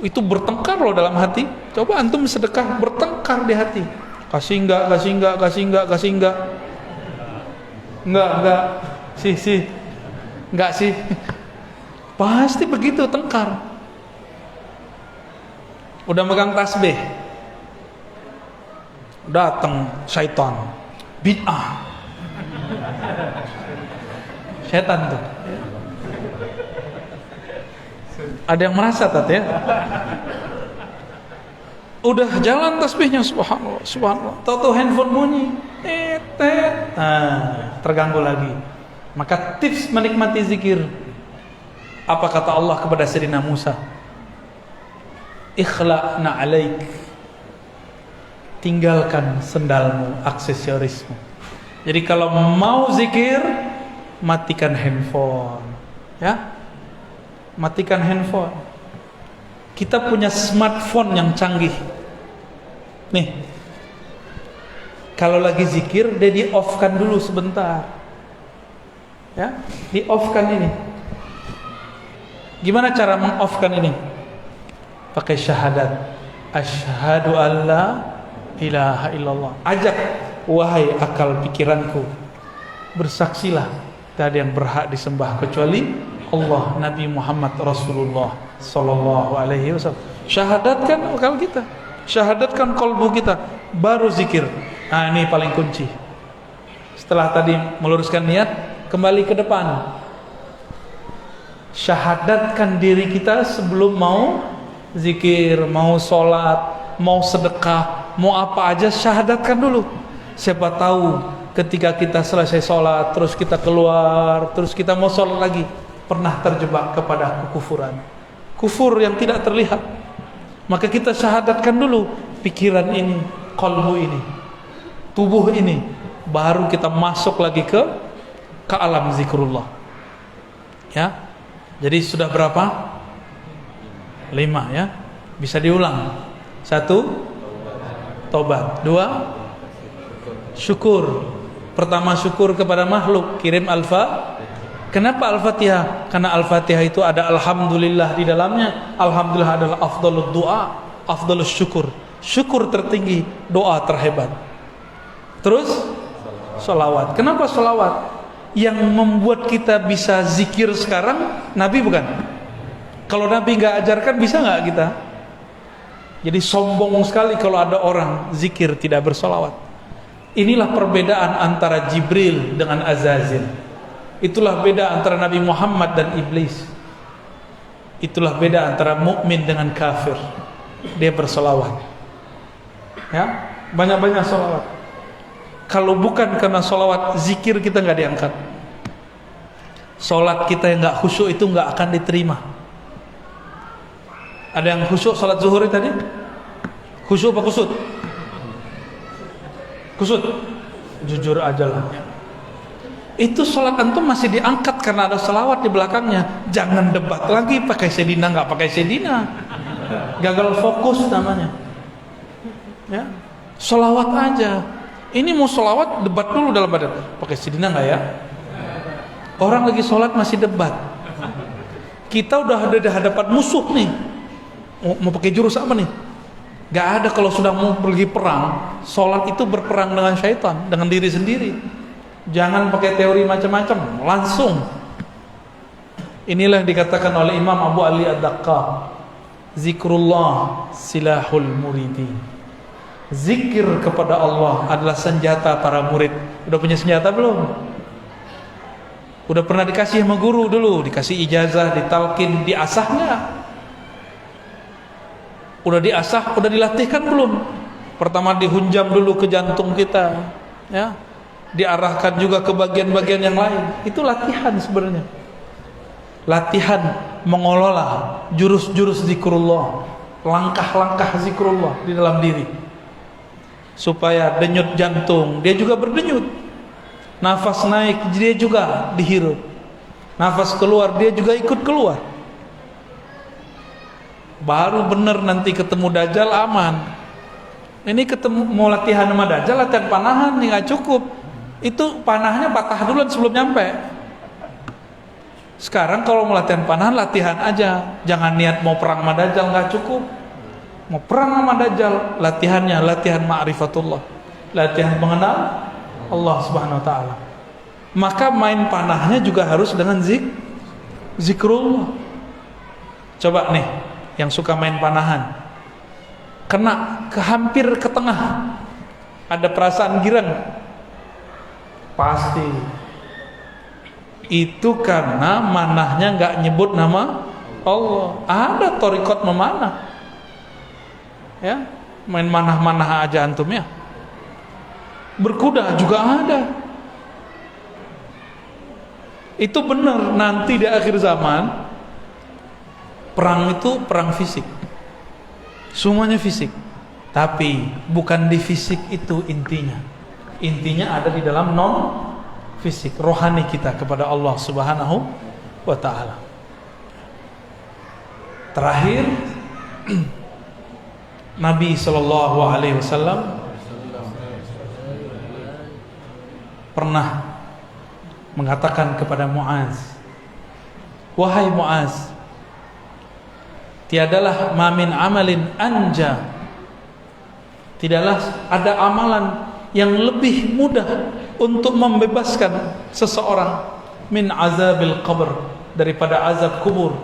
Itu bertengkar loh dalam hati. Coba antum sedekah, bertengkar di hati. Kasih enggak, kasih enggak, kasih enggak, kasih enggak. Enggak. Sih. Enggak sih. Pasti begitu tengkar. Udah megang tasbih, datang syaitan, bid'ah. Setan tuh. Ada yang merasa ya? Udah jalan tasbihnya, subhanallah, subhanallah. Tahu handphone bunyi, terganggu lagi. Maka tips menikmati zikir, apa kata Allah kepada Sayyidina Musa? Ikhla'na alaik, tinggalkan sendalmu, aksesorismu. Jadi kalau mau zikir, matikan handphone, ya, matikan handphone. Kita punya smartphone yang canggih. Nih, kalau lagi zikir, dia di off-kan dulu sebentar, ya, di off-kan ini. Gimana cara meng-off-kan ini? Pakai syahadat, asyhadu alla ilaha illallah. Ajak, wahai akal pikiranku, bersaksilah tak ada yang berhak disembah kecuali Allah, Nabi Muhammad Rasulullah sallallahu alaihi wasallam. Syahadatkan akal kita, syahadatkan kolbu kita, baru zikir. Nah, ini paling kunci. Setelah tadi meluruskan niat, kembali ke depan. Syahadatkan diri kita sebelum mau zikir, mau sholat, mau sedekah, mau apa aja, syahadatkan dulu. Siapa tahu ketika kita selesai sholat, terus kita keluar, terus kita mau sholat lagi, pernah terjebak kepada kekufuran, kufur yang tidak terlihat. Maka kita syahadatkan dulu pikiran ini, qalbu ini, tubuh ini, baru kita masuk lagi ke alam zikrullah. Ya, jadi sudah berapa? 5 ya. Bisa diulang. 1, tobat. 2, syukur. Pertama, syukur kepada makhluk, kirim Kenapa Al-Fatihah? Karena Al-Fatihah itu ada alhamdulillah di dalamnya. Alhamdulillah adalah afdhalud doa, afdhalus syukur. Syukur tertinggi, doa terhebat. Terus sholawat. Kenapa sholawat? Yang membuat kita bisa zikir sekarang Nabi bukan? Kalau Nabi nggak ajarkan, bisa nggak kita? Jadi sombong sekali kalau ada orang zikir tidak bersolawat. Inilah perbedaan antara Jibril dengan Azazil. Itulah beda antara Nabi Muhammad dan iblis. Itulah beda antara mukmin dengan kafir. Dia bersolawat, ya, banyak-banyak solawat. Kalau bukan karena solawat, zikir kita nggak diangkat. Solat kita yang nggak khusyuk itu nggak akan diterima. Ada yang khusyuk salat zuhur tadi? Khusyuk apa kusut? Kusut. Jujur aja lah. Itu salat antum masih diangkat karena ada selawat di belakangnya. Jangan debat lagi pakai sedina nggak pakai sedina. Gagal fokus namanya. Ya, selawat aja. Ini mau selawat, debat dulu dalam badan. Pakai sedina nggak ya? Orang lagi sholat masih debat. Kita udah ada di hadapan musuh nih. Mau pakai jurus apa nih? Gak ada. Kalau sudah mau pergi perang, sholat itu berperang dengan syaitan, dengan diri sendiri. Jangan pakai teori macam-macam, langsung. Inilah yang dikatakan oleh Imam Abu Ali Ad-Daqqaq, zikrullah silahul muridin. Zikir kepada Allah adalah senjata para murid. Udah punya senjata belum? Udah pernah dikasih sama guru dulu, dikasih ijazah, ditalkin, diasah nggak? Udah diasah, udah dilatihkan belum? Pertama dihunjam dulu ke jantung kita, ya. Diarahkan juga ke bagian-bagian yang lain. Itu latihan sebenarnya. Latihan mengelola jurus-jurus zikrullah, langkah-langkah zikrullah di dalam diri. Supaya denyut jantung dia juga berdenyut. Nafas naik dia juga dihirup. Nafas keluar dia juga ikut keluar. Baru benar nanti ketemu Dajjal aman. Ini ketemu mau latihan sama Dajjal, latihan panahan nih nggak cukup. Itu panahnya patah duluan sebelum nyampe. Sekarang kalau mau latihan panahan, latihan aja. Jangan niat mau perang sama Dajjal, nggak cukup. Mau perang sama Dajjal, latihannya latihan ma'rifatullah, latihan mengenal Allah Subhanahu wa taala. Maka main panahnya juga harus dengan zikrullah. Coba nih yang suka main panahan, kena hampir ke tengah, ada perasaan girang, pasti itu karena manahnya nggak nyebut nama Allah. Ada thariqat memanah, ya, main manah-manah aja antum ya. Berkuda juga ada. Itu benar, nanti di akhir zaman perang itu perang fisik, semuanya fisik. Tapi bukan di fisik itu intinya. Intinya ada di dalam non fisik, rohani kita kepada Allah Subhanahu wa taala. Terakhir Nabi sallallahu alaihi wasallam pernah mengatakan kepada Muaz, wahai Muaz, tiadalah mamin amalin anja, tidaklah ada amalan yang lebih mudah untuk membebaskan seseorang min azabil qabr, daripada azab kubur.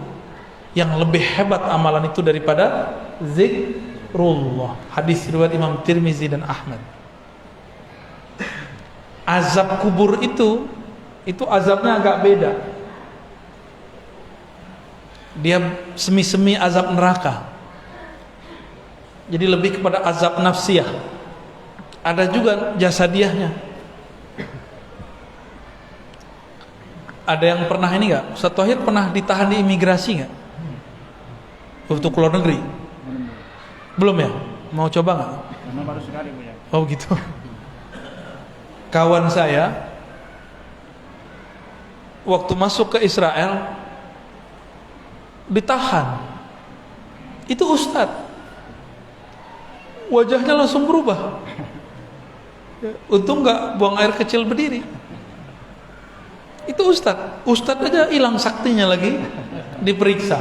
Yang lebih hebat amalan itu daripada zikrullah. Hadis riwayat Imam Tirmizi dan Ahmad. Azab kubur itu azabnya agak beda. Dia semi-semi azab neraka. Jadi lebih kepada azab nafsiyah. Ada juga jasadiahnya. Ada yang pernah ini enggak? Ustaz Thahir pernah ditahan di imigrasi enggak? Untuk keluar negeri? Belum ya? Mau coba enggak? Karena baru sekali Bu ya. Oh gitu. Kawan saya waktu masuk ke Israel ditahan. Itu ustadz, wajahnya langsung berubah. Untung nggak buang air kecil berdiri. Itu ustadz aja hilang saktinya lagi diperiksa.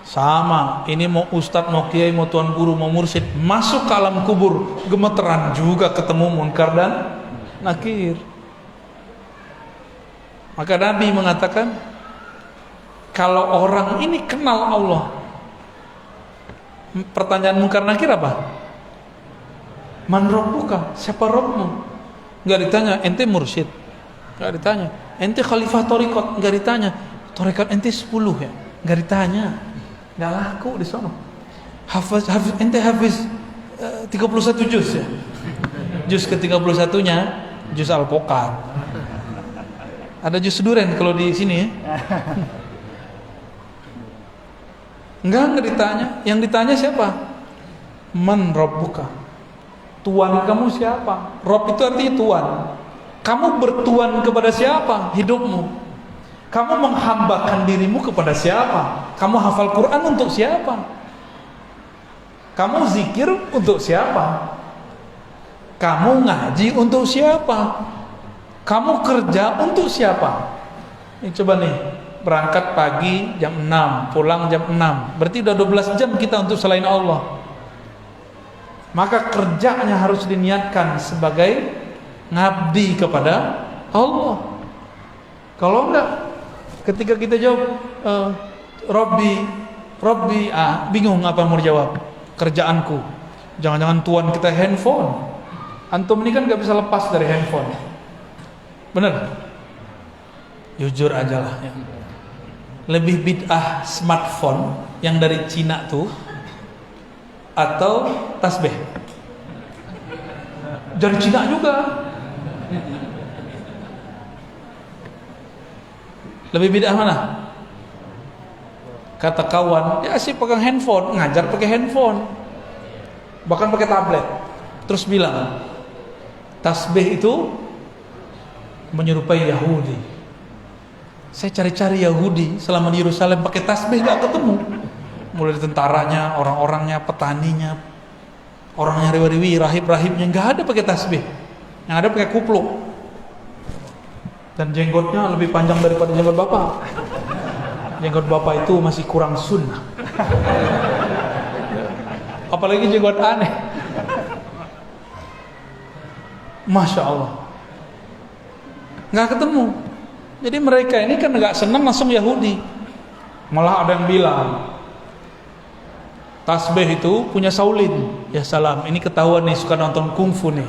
Sama, ini mau ustadz, mau kiai, mau tuan guru, mau mursyid, masuk ke alam kubur gemeteran juga ketemu munkar dan nakir. Maka Nabi mengatakan, kalau orang ini kenal Allah, pertanyaan munkar nakir apa? Man rabbuka, siapa Rabbmu? Enggak ditanya, ente mursyid. Enggak ditanya, ente khalifah thariqat. Enggak ditanya, thariqat ente 10 ya. Enggak ditanya. Enggak laku di sana. Ente hafiz 31 juz ya. Juz ke-31-nya juz Al-Pokat. Ada juz duren kalau di sini ya. Enggak ditanya. Yang ditanya siapa? Man rabbuka. Tuhan kamu siapa? Rabb itu artinya Tuhan. Kamu bertuan kepada siapa hidupmu? Kamu menghambakan dirimu kepada siapa? Kamu hafal Quran untuk siapa? Kamu zikir untuk siapa? Kamu ngaji untuk siapa? Kamu kerja untuk siapa? Ini coba nih, berangkat pagi jam 6, pulang jam 6. Berarti udah 12 jam kita untuk selain Allah. Maka kerjanya harus diniatkan sebagai ngabdi kepada Allah. Kalau enggak, ketika kita jawab Robbi, bingung apa mau jawab. Kerjaanku. Jangan-jangan tuan kita handphone. Antum ini kan gak bisa lepas dari handphone. Bener? Jujur aja lah ya. Lebih bid'ah smartphone yang dari Cina tuh atau tasbih? Dari Cina juga. Lebih bid'ah mana? Kata kawan, ya sih pegang handphone, ngajar pakai handphone, bahkan pakai tablet. Terus bilang, tasbih itu menyerupai Yahudi. Saya cari-cari Yahudi selama di Yerusalem pakai tasbih gak ketemu. Mulai dari tentaranya, orang-orangnya, petaninya, orangnya riwi-riwi, rahib-rahibnya, gak ada pakai tasbih. Yang ada pakai kupluk. Dan jenggotnya lebih panjang daripada jenggot bapak. Jenggot bapak itu masih kurang sunnah. Apalagi jenggot aneh. Masya Allah, nggak ketemu. Jadi mereka ini kan nggak senang langsung Yahudi. Malah ada yang bilang tasbih itu punya Saulin. Ya salam, ini ketahuan nih suka nonton kungfu nih.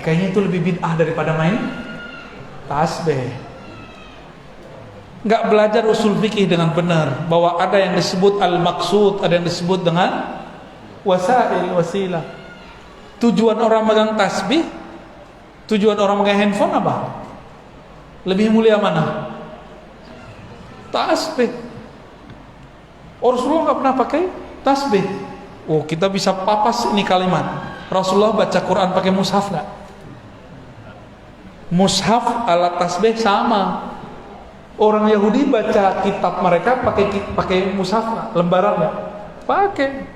Kayaknya itu lebih bid'ah daripada main tasbih. Nggak belajar usul fikih dengan benar, bahwa ada yang disebut al-maqsud, ada yang disebut dengan wasail, wasilah. Tujuan orang megang tasbih, tujuan orang megang handphone apa? Lebih mulia mana? Tasbih. Rasulullah nggak pernah pakai tasbih. Oh, kita bisa papas ini kalimat. Rasulullah baca Quran pakai mushaf nggak? Mushaf alat tasbih sama. Orang Yahudi baca kitab mereka pakai mushaf, lembaran nggak? Pakai.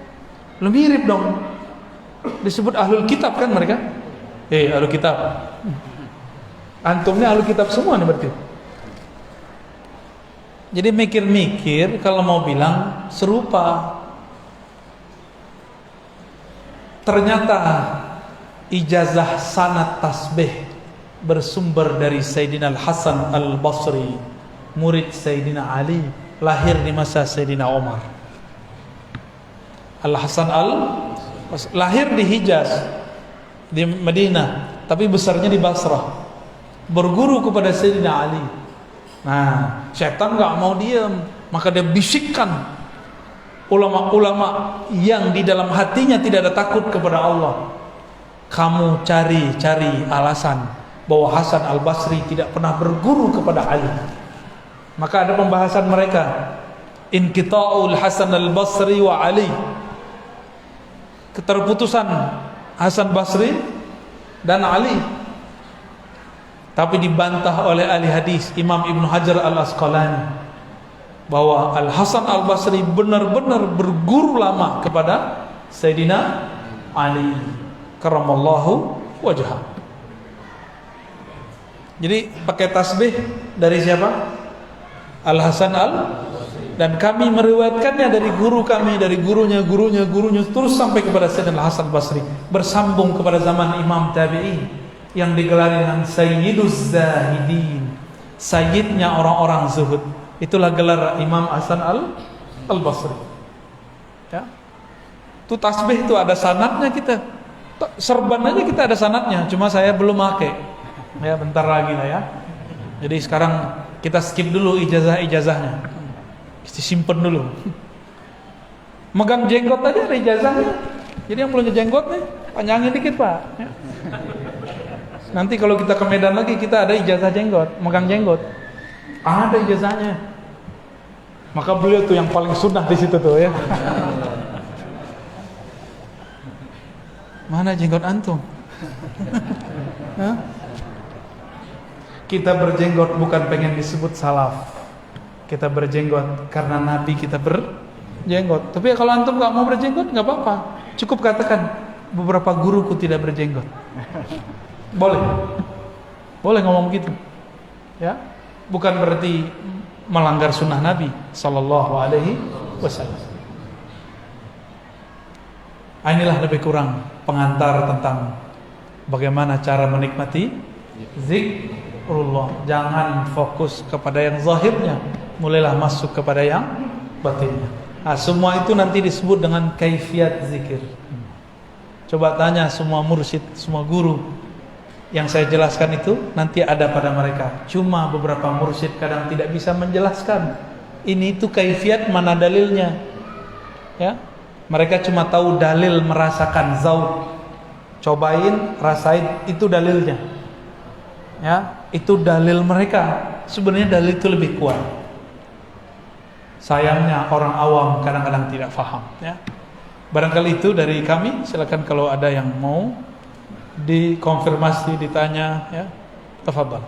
Lu mirip dong. Disebut ahlul kitab kan mereka? Ahlul kitab. Antumnya ahlul kitab semua nih berarti. Jadi mikir-mikir kalau mau bilang serupa. Ternyata ijazah sanad tasbih bersumber dari Sayyidina Al-Hasan Al-Basri, murid Sayyidina Ali, lahir di masa Sayyidina Umar. Al-Hasan lahir di Hijaz, di Madinah, tapi besarnya di Basrah. Berguru kepada Sayyidina Ali. Nah, syaitan nggak mau diam, maka dia bisikkan ulama-ulama yang di dalam hatinya tidak ada takut kepada Allah. Kamu cari alasan bahwa Hasan Al-Basri tidak pernah berguru kepada Ali. Maka ada pembahasan mereka, inqita'ul Hasan Al-Basri wa Ali, keterputusan Hasan Basri dan Ali. Tapi dibantah oleh ahli hadis Imam Ibnu Hajar Al-Asqalani bahwa Al-Hasan Al-Basri benar-benar berguru lama kepada Sayyidina Ali karramallahu wajhah. Jadi pakai tasbih dari siapa? Al-Hasan dan kami meriwayatkannya dari guru kami, dari gurunya terus sampai kepada Sayyidina Al-Hasan Basri, bersambung kepada zaman Imam Tabi'in yang digelar dengan Sayyiduz Zahidin, sayyidnya orang-orang zuhud. Itulah gelar Imam Hasan Al-Basri. Ya. Itu tasbih itu ada sanadnya kita. Serban aja kita ada sanadnya, cuma saya belum pakai. Ya, bentar lagi lah ya. Jadi sekarang kita skip dulu ijazahnya. Disimpan dulu. Megang jenggot aja ada ijazahnya. Jadi yang punya jenggot nih, panjangin dikit, Pak. Ya. Nanti kalau kita ke Medan lagi kita ada ijazah jenggot, megang jenggot. Ada ijazahnya. Maka beliau tuh yang paling sunnah di situ tuh ya. Mana jenggot antum? Kita berjenggot bukan pengen disebut salaf. Kita berjenggot karena Nabi kita berjenggot. Tapi kalau antum nggak mau berjenggot nggak apa-apa. Cukup katakan beberapa guruku tidak berjenggot. Boleh ngomong begitu, ya. Bukan berarti melanggar sunnah Nabi Sallallahu Alaihi Wasallam. Inilah lebih kurang pengantar tentang bagaimana cara menikmati zikrullah. Jangan fokus kepada yang zahirnya, mulailah masuk kepada yang batinnya. Nah, semua itu nanti disebut dengan kaifiat zikir. Coba tanya semua mursyid, semua guru. Yang saya jelaskan itu nanti ada pada mereka. Cuma beberapa mursyid kadang tidak bisa menjelaskan. Ini itu kaifiat, mana dalilnya. Ya. Mereka cuma tahu dalil merasakan zauq. Cobain, rasain, itu dalilnya. Ya, itu dalil mereka. Sebenarnya dalil itu lebih kuat. Sayangnya orang awam kadang-kadang tidak faham, ya. Barangkali itu dari kami. Silakan kalau ada yang mau dikonfirmasi, ditanya, ya. Tafadhal.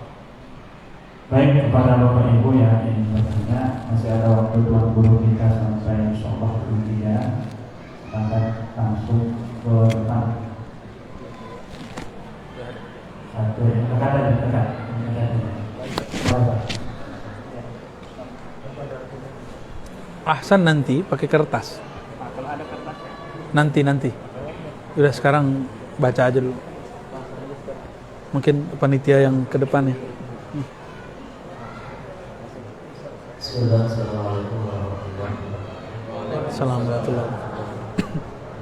Baik, kepada Bapak Ibu yang ingin bertanya, masih ada waktu buat guru kita sampai insyaallah kemudian akan langsung ke depan. Satu, tekan aja, tekan. Ahsan nanti pakai kertas. Kalau ada kertas ya. Nanti. Udah sekarang baca aja dulu. Mungkin panitia yang ke depannya. Assalamualaikum warahmatullahi wabarakatuh. Assalamualaikum.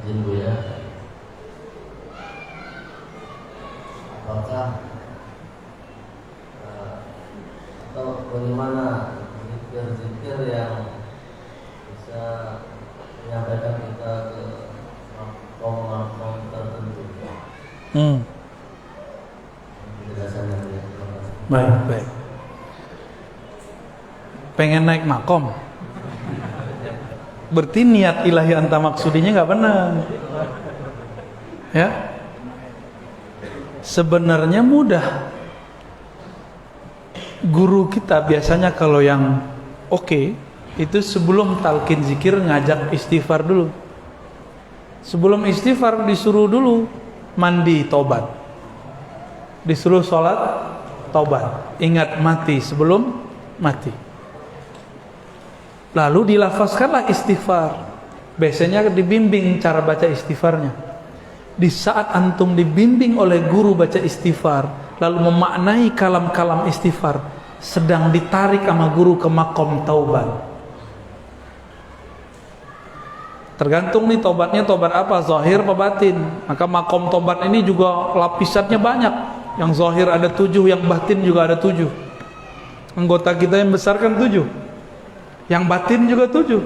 Izin Bu ya. Apakah atau bagaimana zikir-zikir yang bisa menyampaikan kita ke makom tertentu? Penjelasannya ya. Baik. Pengen naik makom, berarti niat ilahi anta maksudinya nggak benar, ya. Sebenarnya mudah. Guru kita biasanya kalau yang oke, itu sebelum talqin zikir ngajak istighfar dulu. Sebelum istighfar disuruh dulu mandi tobat, disuruh sholat tobat, ingat mati sebelum mati. Lalu dilafazkanlah istighfar. Biasanya dibimbing cara baca istighfarnya. Di saat antum dibimbing oleh guru baca istighfar, lalu memaknai kalam-kalam istighfar, sedang ditarik sama guru ke makom taubat. Tergantung nih tobatnya tobat apa, zahir apa batin. Maka makom tobat ini juga lapisannya banyak. Yang zahir ada 7, yang batin juga ada 7. Anggota kita yang besar kan 7. Yang batin juga 7.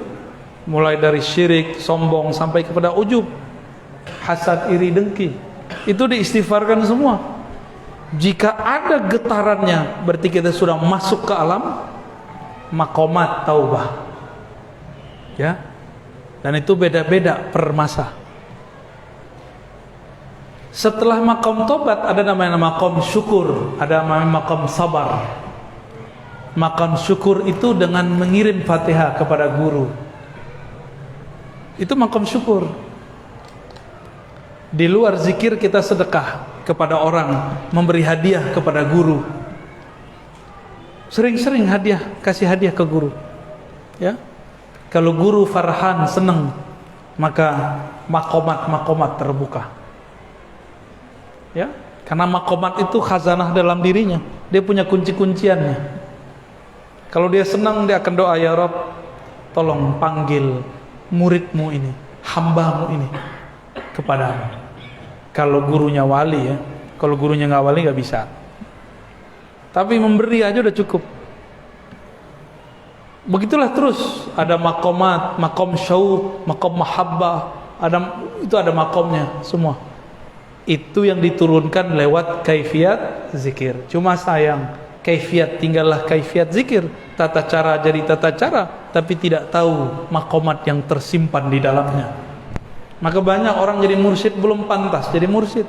Mulai dari syirik, sombong, sampai kepada ujub, hasad, iri, dengki. Itu diistighfarkan semua. Jika ada getarannya, berarti kita sudah masuk ke alam makomat taubah, ya. Dan itu beda-beda per masa. Setelah makom tobat ada namanya makom syukur, ada namanya makom sabar. Makom syukur itu dengan mengirim Fatihah kepada guru. Itu makom syukur. Di luar zikir kita sedekah kepada orang, memberi hadiah kepada guru. Sering-sering kasih hadiah ke guru. Ya. Kalau guru farhan, senang, maka makomat terbuka. Ya, karena makomat itu khazanah dalam dirinya. Dia punya kunci-kunciannya. Kalau dia senang, dia akan doa, ya Rabb, tolong panggil muridmu ini, hambamu ini kepadamu. Kalau gurunya wali, ya. Kalau gurunya nggak wali nggak bisa. Tapi memberi aja udah cukup. Begitulah terus. Ada makomat, makom syauq, makom mahabbah, itu ada makomnya semua. Itu yang diturunkan lewat kaifiat zikir. Cuma sayang, kaifiat tinggallah kaifiat zikir, tata cara jadi tata cara, tapi tidak tahu makomat yang tersimpan di dalamnya. Maka banyak orang jadi mursyid belum pantas jadi mursyid.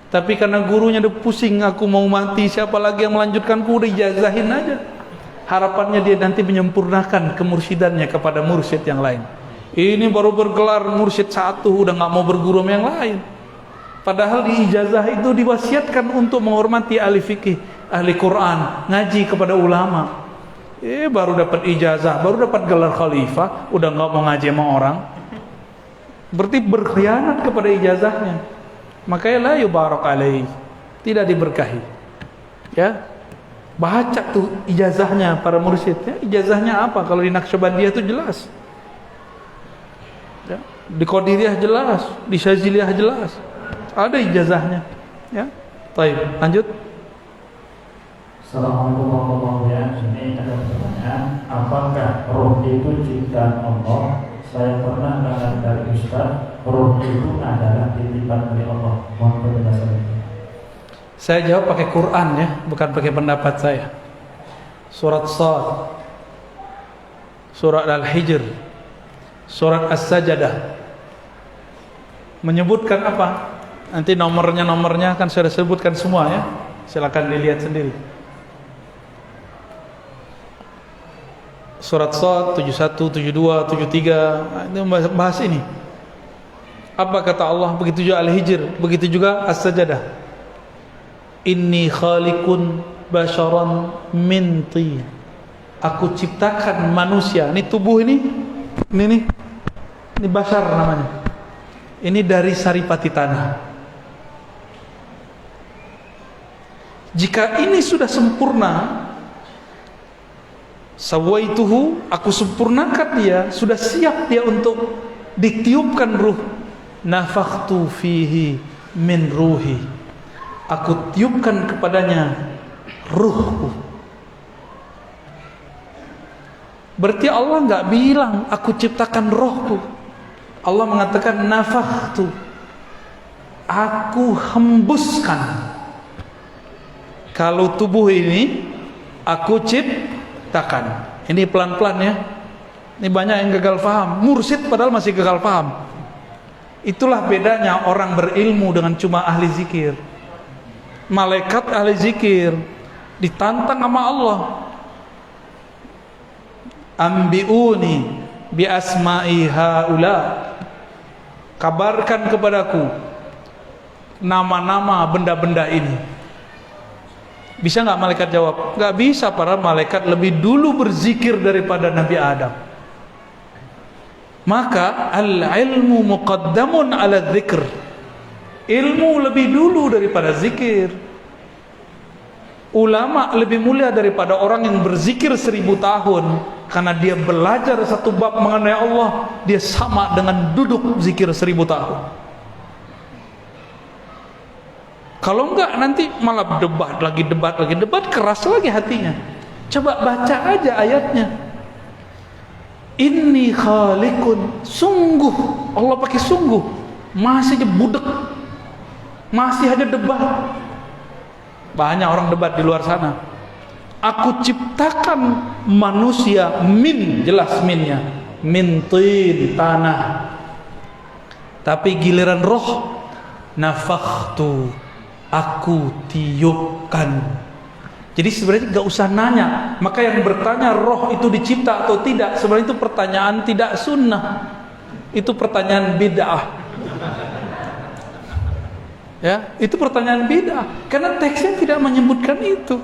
Tapi karena gurunya udah pusing, aku mau mati, siapa lagi yang melanjutkanku, udah ijazahin aja. Harapannya dia nanti menyempurnakan kemursidannya kepada mursyid yang lain. Ini baru bergelar mursyid 1, udah gak mau berguru sama yang lain. Padahal di ijazah itu diwasiatkan untuk menghormati ahli fikih, ahli Quran, ngaji kepada ulama. Baru dapat ijazah, baru dapat gelar khalifah, udah gak mau ngaji sama orang. Berarti berkhianat kepada ijazahnya. Makanya la yubarak alaih, tidak diberkahi. Ya, baca tuh ijazahnya para mursyid. Ya, ijazahnya apa? Kalau di Naqsyabandiyah itu jelas. Ya, di Qadiriyah jelas, di Syaziliyah jelas. Ada ijazahnya. Ya, baik, lanjut. Assalamualaikum warahmatullahi wabarakatuh. Ini ada pertanyaan, apakah roh itu ciptaan Allah Saya pernah dengar dari Ustaz, roh itu adalah titipan dari Allah. Mohon penjelasannya. Saya jawab pakai Quran ya, bukan pakai pendapat saya. Surat Shad, Surat Al-Hijr, Surat As-Sajdah menyebutkan apa? Nanti nomornya kan sudah sebutkan semua ya. Silakan dilihat sendiri. Surat Shad 71, 72, 73 itu bahas ini. Apa kata Allah? Begitu juga Al-Hijr, begitu juga As-Sajdah. Inni khaliqun basharan min tin. Aku ciptakan manusia. Ini tubuh ini bashar namanya. Ini dari saripati tanah. Jika ini sudah sempurna, sawaituhu, aku sempurnakan dia, sudah siap dia untuk ditiupkan ruh. Nafakhtu fihi min ruhi. Aku tiupkan kepadanya ruhku. Berarti Allah enggak bilang aku ciptakan rohku. Allah mengatakan nafakhtu, aku hembuskan. Kalau tubuh ini aku ciptakan. Ini pelan-pelan ya. Ini banyak yang gagal paham. Mursyid padahal masih gagal paham. Itulah bedanya orang berilmu dengan cuma ahli zikir. Malaikat ahli zikir ditantang sama Allah. Ambiuni bi asma'i haula. Kabarkan kepadaku nama-nama benda-benda ini. Bisa nggak malaikat jawab? Nggak bisa, para malaikat lebih dulu berzikir daripada Nabi Adam. Maka al-ilmu muqaddamun ala dzikr. Ilmu lebih dulu daripada zikir. Ulama lebih mulia daripada orang yang berzikir 1000 tahun. Karena dia belajar satu bab mengenai Allah, dia sama dengan duduk zikir 1000 tahun. Kalau enggak nanti malah debat lagi, keras lagi hatinya. Coba baca aja ayatnya. Inni khaliqun, sungguh, Allah pakai sungguh. Masih aja budek, masih aja debat. Banyak orang debat di luar sana. Aku ciptakan manusia min, jelas minnya, min tin, tanah. Tapi giliran roh, nafakhtu, aku tiupkan. Jadi sebenarnya gak usah nanya. Maka yang bertanya roh itu dicipta atau tidak, sebenarnya itu pertanyaan tidak sunnah. Itu pertanyaan bid'ah. Ya, itu pertanyaan bid'ah. Karena teksnya tidak menyebutkan itu.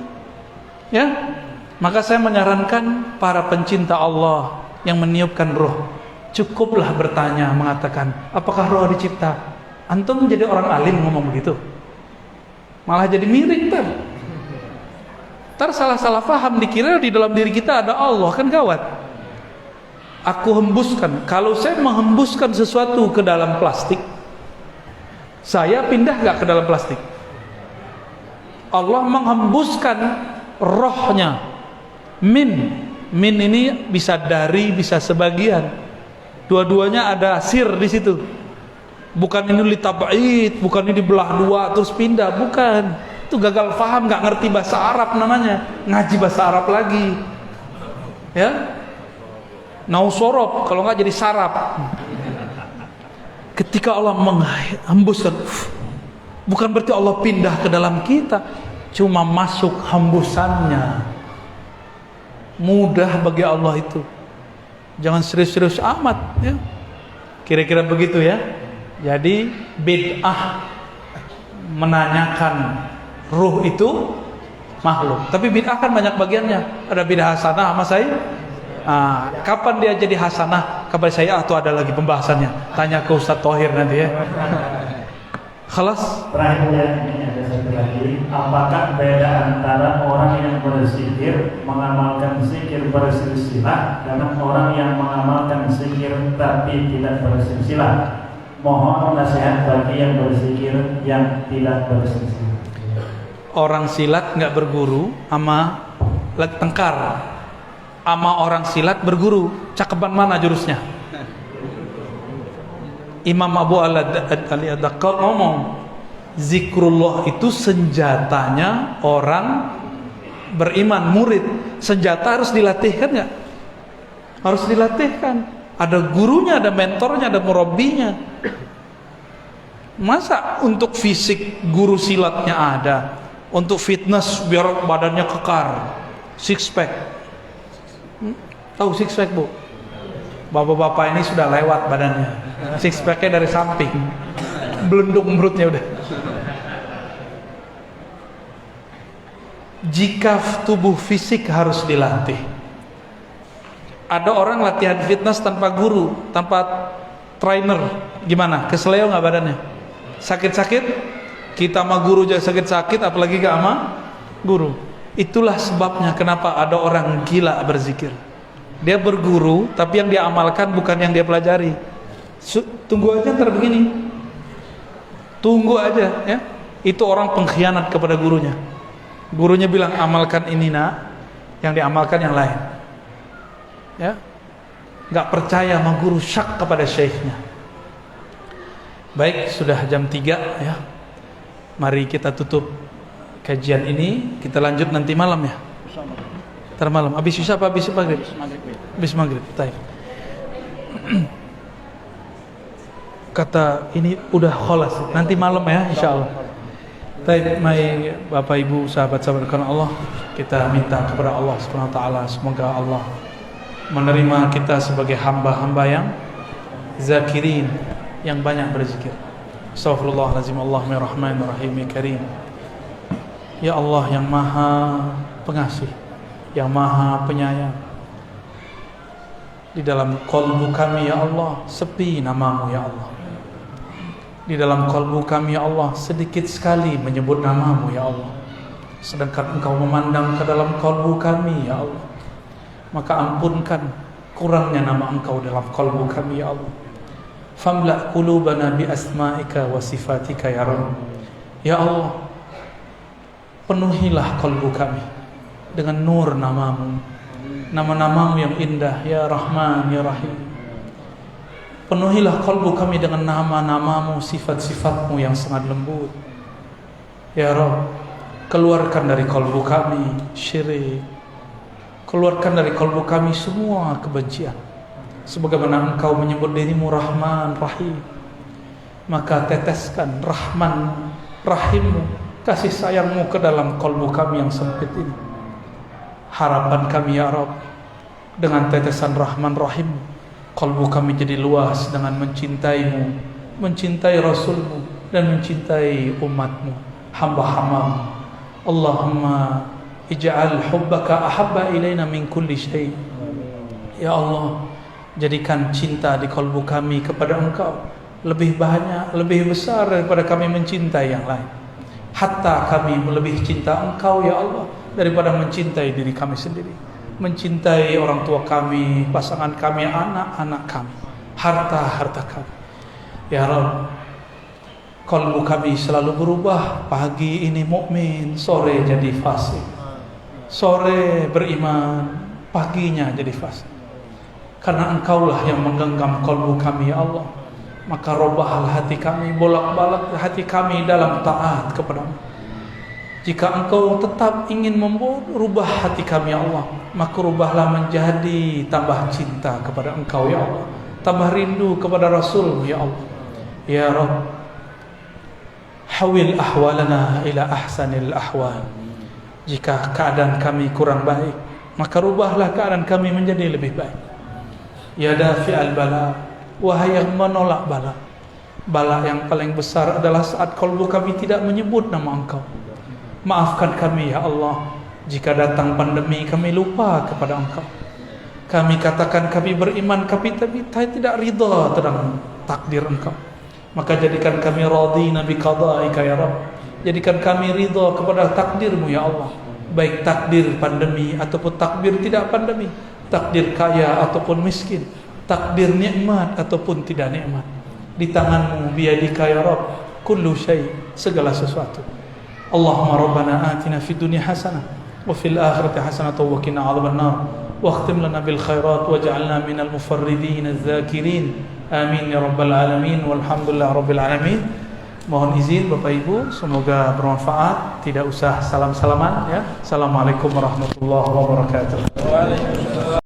Ya, maka saya menyarankan para pencinta Allah yang meniupkan roh, cukuplah bertanya, mengatakan, apakah roh dicipta? Antum jadi orang alim ngomong begitu, malah jadi miring ntar salah paham, dikira di dalam diri kita ada Allah, kan gawat. Aku hembuskan. Kalau saya menghembuskan sesuatu ke dalam plastik, saya pindah gak ke dalam plastik? Allah menghembuskan rohnya. Min ini bisa dari, bisa sebagian. Dua-duanya ada sir di situ. Bukan ini litab'id, bukan ini dibelah dua terus pindah, bukan. Itu gagal paham, nggak ngerti bahasa Arab namanya. Ngaji bahasa Arab lagi. Ya. Nausorob, kalau nggak jadi sarap. Ketika Allah menghembuskan, bukan berarti Allah pindah ke dalam kita, cuma masuk hembusannya. Mudah bagi Allah itu. Jangan serius-serius amat ya. Kira-kira begitu ya. Jadi bid'ah menanyakan ruh itu makhluk. Tapi bid'ah kan banyak bagiannya. Ada bid'ah hasanah sama saya. Kapan dia jadi hasanah? Kapan saya atau ada lagi pembahasannya? Tanya ke Ustaz Thohir nanti ya. Khalas. Terakhir ini ada satu lagi. Apakah beda antara orang yang berzikir mengamalkan zikir bersilsilah dengan orang yang mengamalkan zikir tapi tidak bersilsilah? Mohon nasihat bagi yang berzikir yang tidak bersilsilah. Orang silat nggak berguru sama tengkar. Sama orang silat berguru. Cakepan mana jurusnya? Imam Abu Al-Daqqaq ngomong, zikrullah itu senjatanya orang beriman, murid. Senjata harus dilatihkan nggak? Harus dilatihkan. Ada gurunya, ada mentornya, ada murabbinya. Masa untuk fisik guru silatnya ada, untuk fitness biar badannya kekar, six pack. Tahu six pack, Bu? Bapak-bapak ini sudah lewat badannya, six packnya dari samping, belendung perutnya udah. Jika tubuh fisik harus dilatih. Ada orang latihan fitness tanpa guru, tanpa trainer, gimana? Keseleo nggak badannya? Sakit-sakit? Kita sama guru aja sakit-sakit, apalagi gak sama guru. Itulah sebabnya kenapa ada orang gila berzikir. Dia berguru, tapi yang dia amalkan bukan yang dia pelajari. Tunggu aja ntar begini. Tunggu aja ya. Itu orang pengkhianat kepada gurunya. Gurunya bilang amalkan ini nak, yang diamalkan yang lain. Ya, nggak percaya sama guru, syak kepada syekhnya. Baik, sudah jam 3 ya. Mari kita tutup kajian ini. Kita lanjut nanti malam ya. Ntar malam. Habis isya apa habis maghrib? Habis maghrib. Baik. Kata ini udah kholas. Nanti malam ya, insyaallah. Baik, mari Bapak Ibu, sahabat-sahabat karena Allah, kita minta kepada Allah Subhanahu wa taala semoga Allah menerima kita sebagai hamba-hamba yang zakirin, yang banyak berzikir. Astaghfirullahalazim, Allahumma rahmanir rahim karim. Ya Allah yang maha pengasih, yang maha penyayang. Di dalam qalbu kami ya Allah sepi namamu ya Allah. Di dalam qalbu kami ya Allah sedikit sekali menyebut namamu ya Allah. Sedangkan Engkau memandang ke dalam qalbu kami ya Allah. Maka ampunkan kurangnya nama Engkau dalam qalbu kami ya Allah. Famla' qulubana bi asma'ika wa sifatika ya Rabb. Ya Allah, penuhilah qalbu kami dengan nur namamu, nama-namamu yang indah ya Rahman ya Rahim. Penuhilah qalbu kami dengan nama-namamu, sifat-sifatmu yang sangat lembut ya Rabb. Keluarkan dari qalbu kami syirik, keluarkan dari kalbu kami semua kebencian. Sebagaimana Engkau menyebut dirimu Rahman Rahim, maka teteskan Rahman Rahimmu, kasih sayangmu ke dalam kalbu kami yang sempit ini. Harapan kami ya Rabb, dengan tetesan Rahman Rahim, kalbu kami jadi luas dengan mencintaimu, mencintai Rasulmu, dan mencintai umatmu, hamba-hambamu. Allahumma ij'al hubbaka ahabba ilaina min kulli syai'. Ya Allah, jadikan cinta di kalbu kami kepada Engkau lebih banyak, lebih besar daripada kami mencintai yang lain. Hatta kami lebih cinta Engkau ya Allah daripada mencintai diri kami sendiri, mencintai orang tua kami, pasangan kami, anak-anak kami, harta-harta kami. Ya Rabb, kalbu kami selalu berubah. Pagi ini mukmin, sore jadi fasik. Sore beriman, paginya jadi fasik. Karena Engkaulah yang menggenggam kalbu kami ya Allah. Maka robahlah hati kami, bolak-balik hati kami dalam taat kepadamu. Jika Engkau tetap ingin merubah hati kami ya Allah, maka rubahlah menjadi tambah cinta kepada Engkau ya Allah, tambah rindu kepada Rasul ya Allah. Ya Rabb, hawil ahwalana ila ahsanil ahwal. Jika keadaan kami kurang baik, maka rubahlah keadaan kami menjadi lebih baik. Ya dafi'al bala, wahai yang menolak bala. Bala yang paling besar adalah saat kalbu kami tidak menyebut nama Engkau. Maafkan kami ya Allah, jika datang pandemi kami lupa kepada Engkau. Kami katakan kami beriman, tapi tidak ridha tentang takdir Engkau. Maka jadikan kami radina bi qada'ika ya Rabb. Jadikan kami ridha kepada takdirmu ya Allah. Baik takdir pandemi ataupun takdir tidak pandemi, takdir kaya ataupun miskin, takdir nikmat ataupun tidak nikmat. Di tanganmu, biyadika ya Rabb, kullu syai', segala sesuatu. Allahumma rabbana atina fid dunya hasanah wa fil akhirati hasanah wa qina adzabannar. واختم لنا بالخيرات واجعلنا من المفردين الذاكرين Amin ya rabbal alamin. Walhamdulillah rabbil alamin. Mohon izin Bapak Ibu, semoga bermanfaat. Tidak usah salam-salaman ya. Assalamualaikum warahmatullahi wabarakatuh.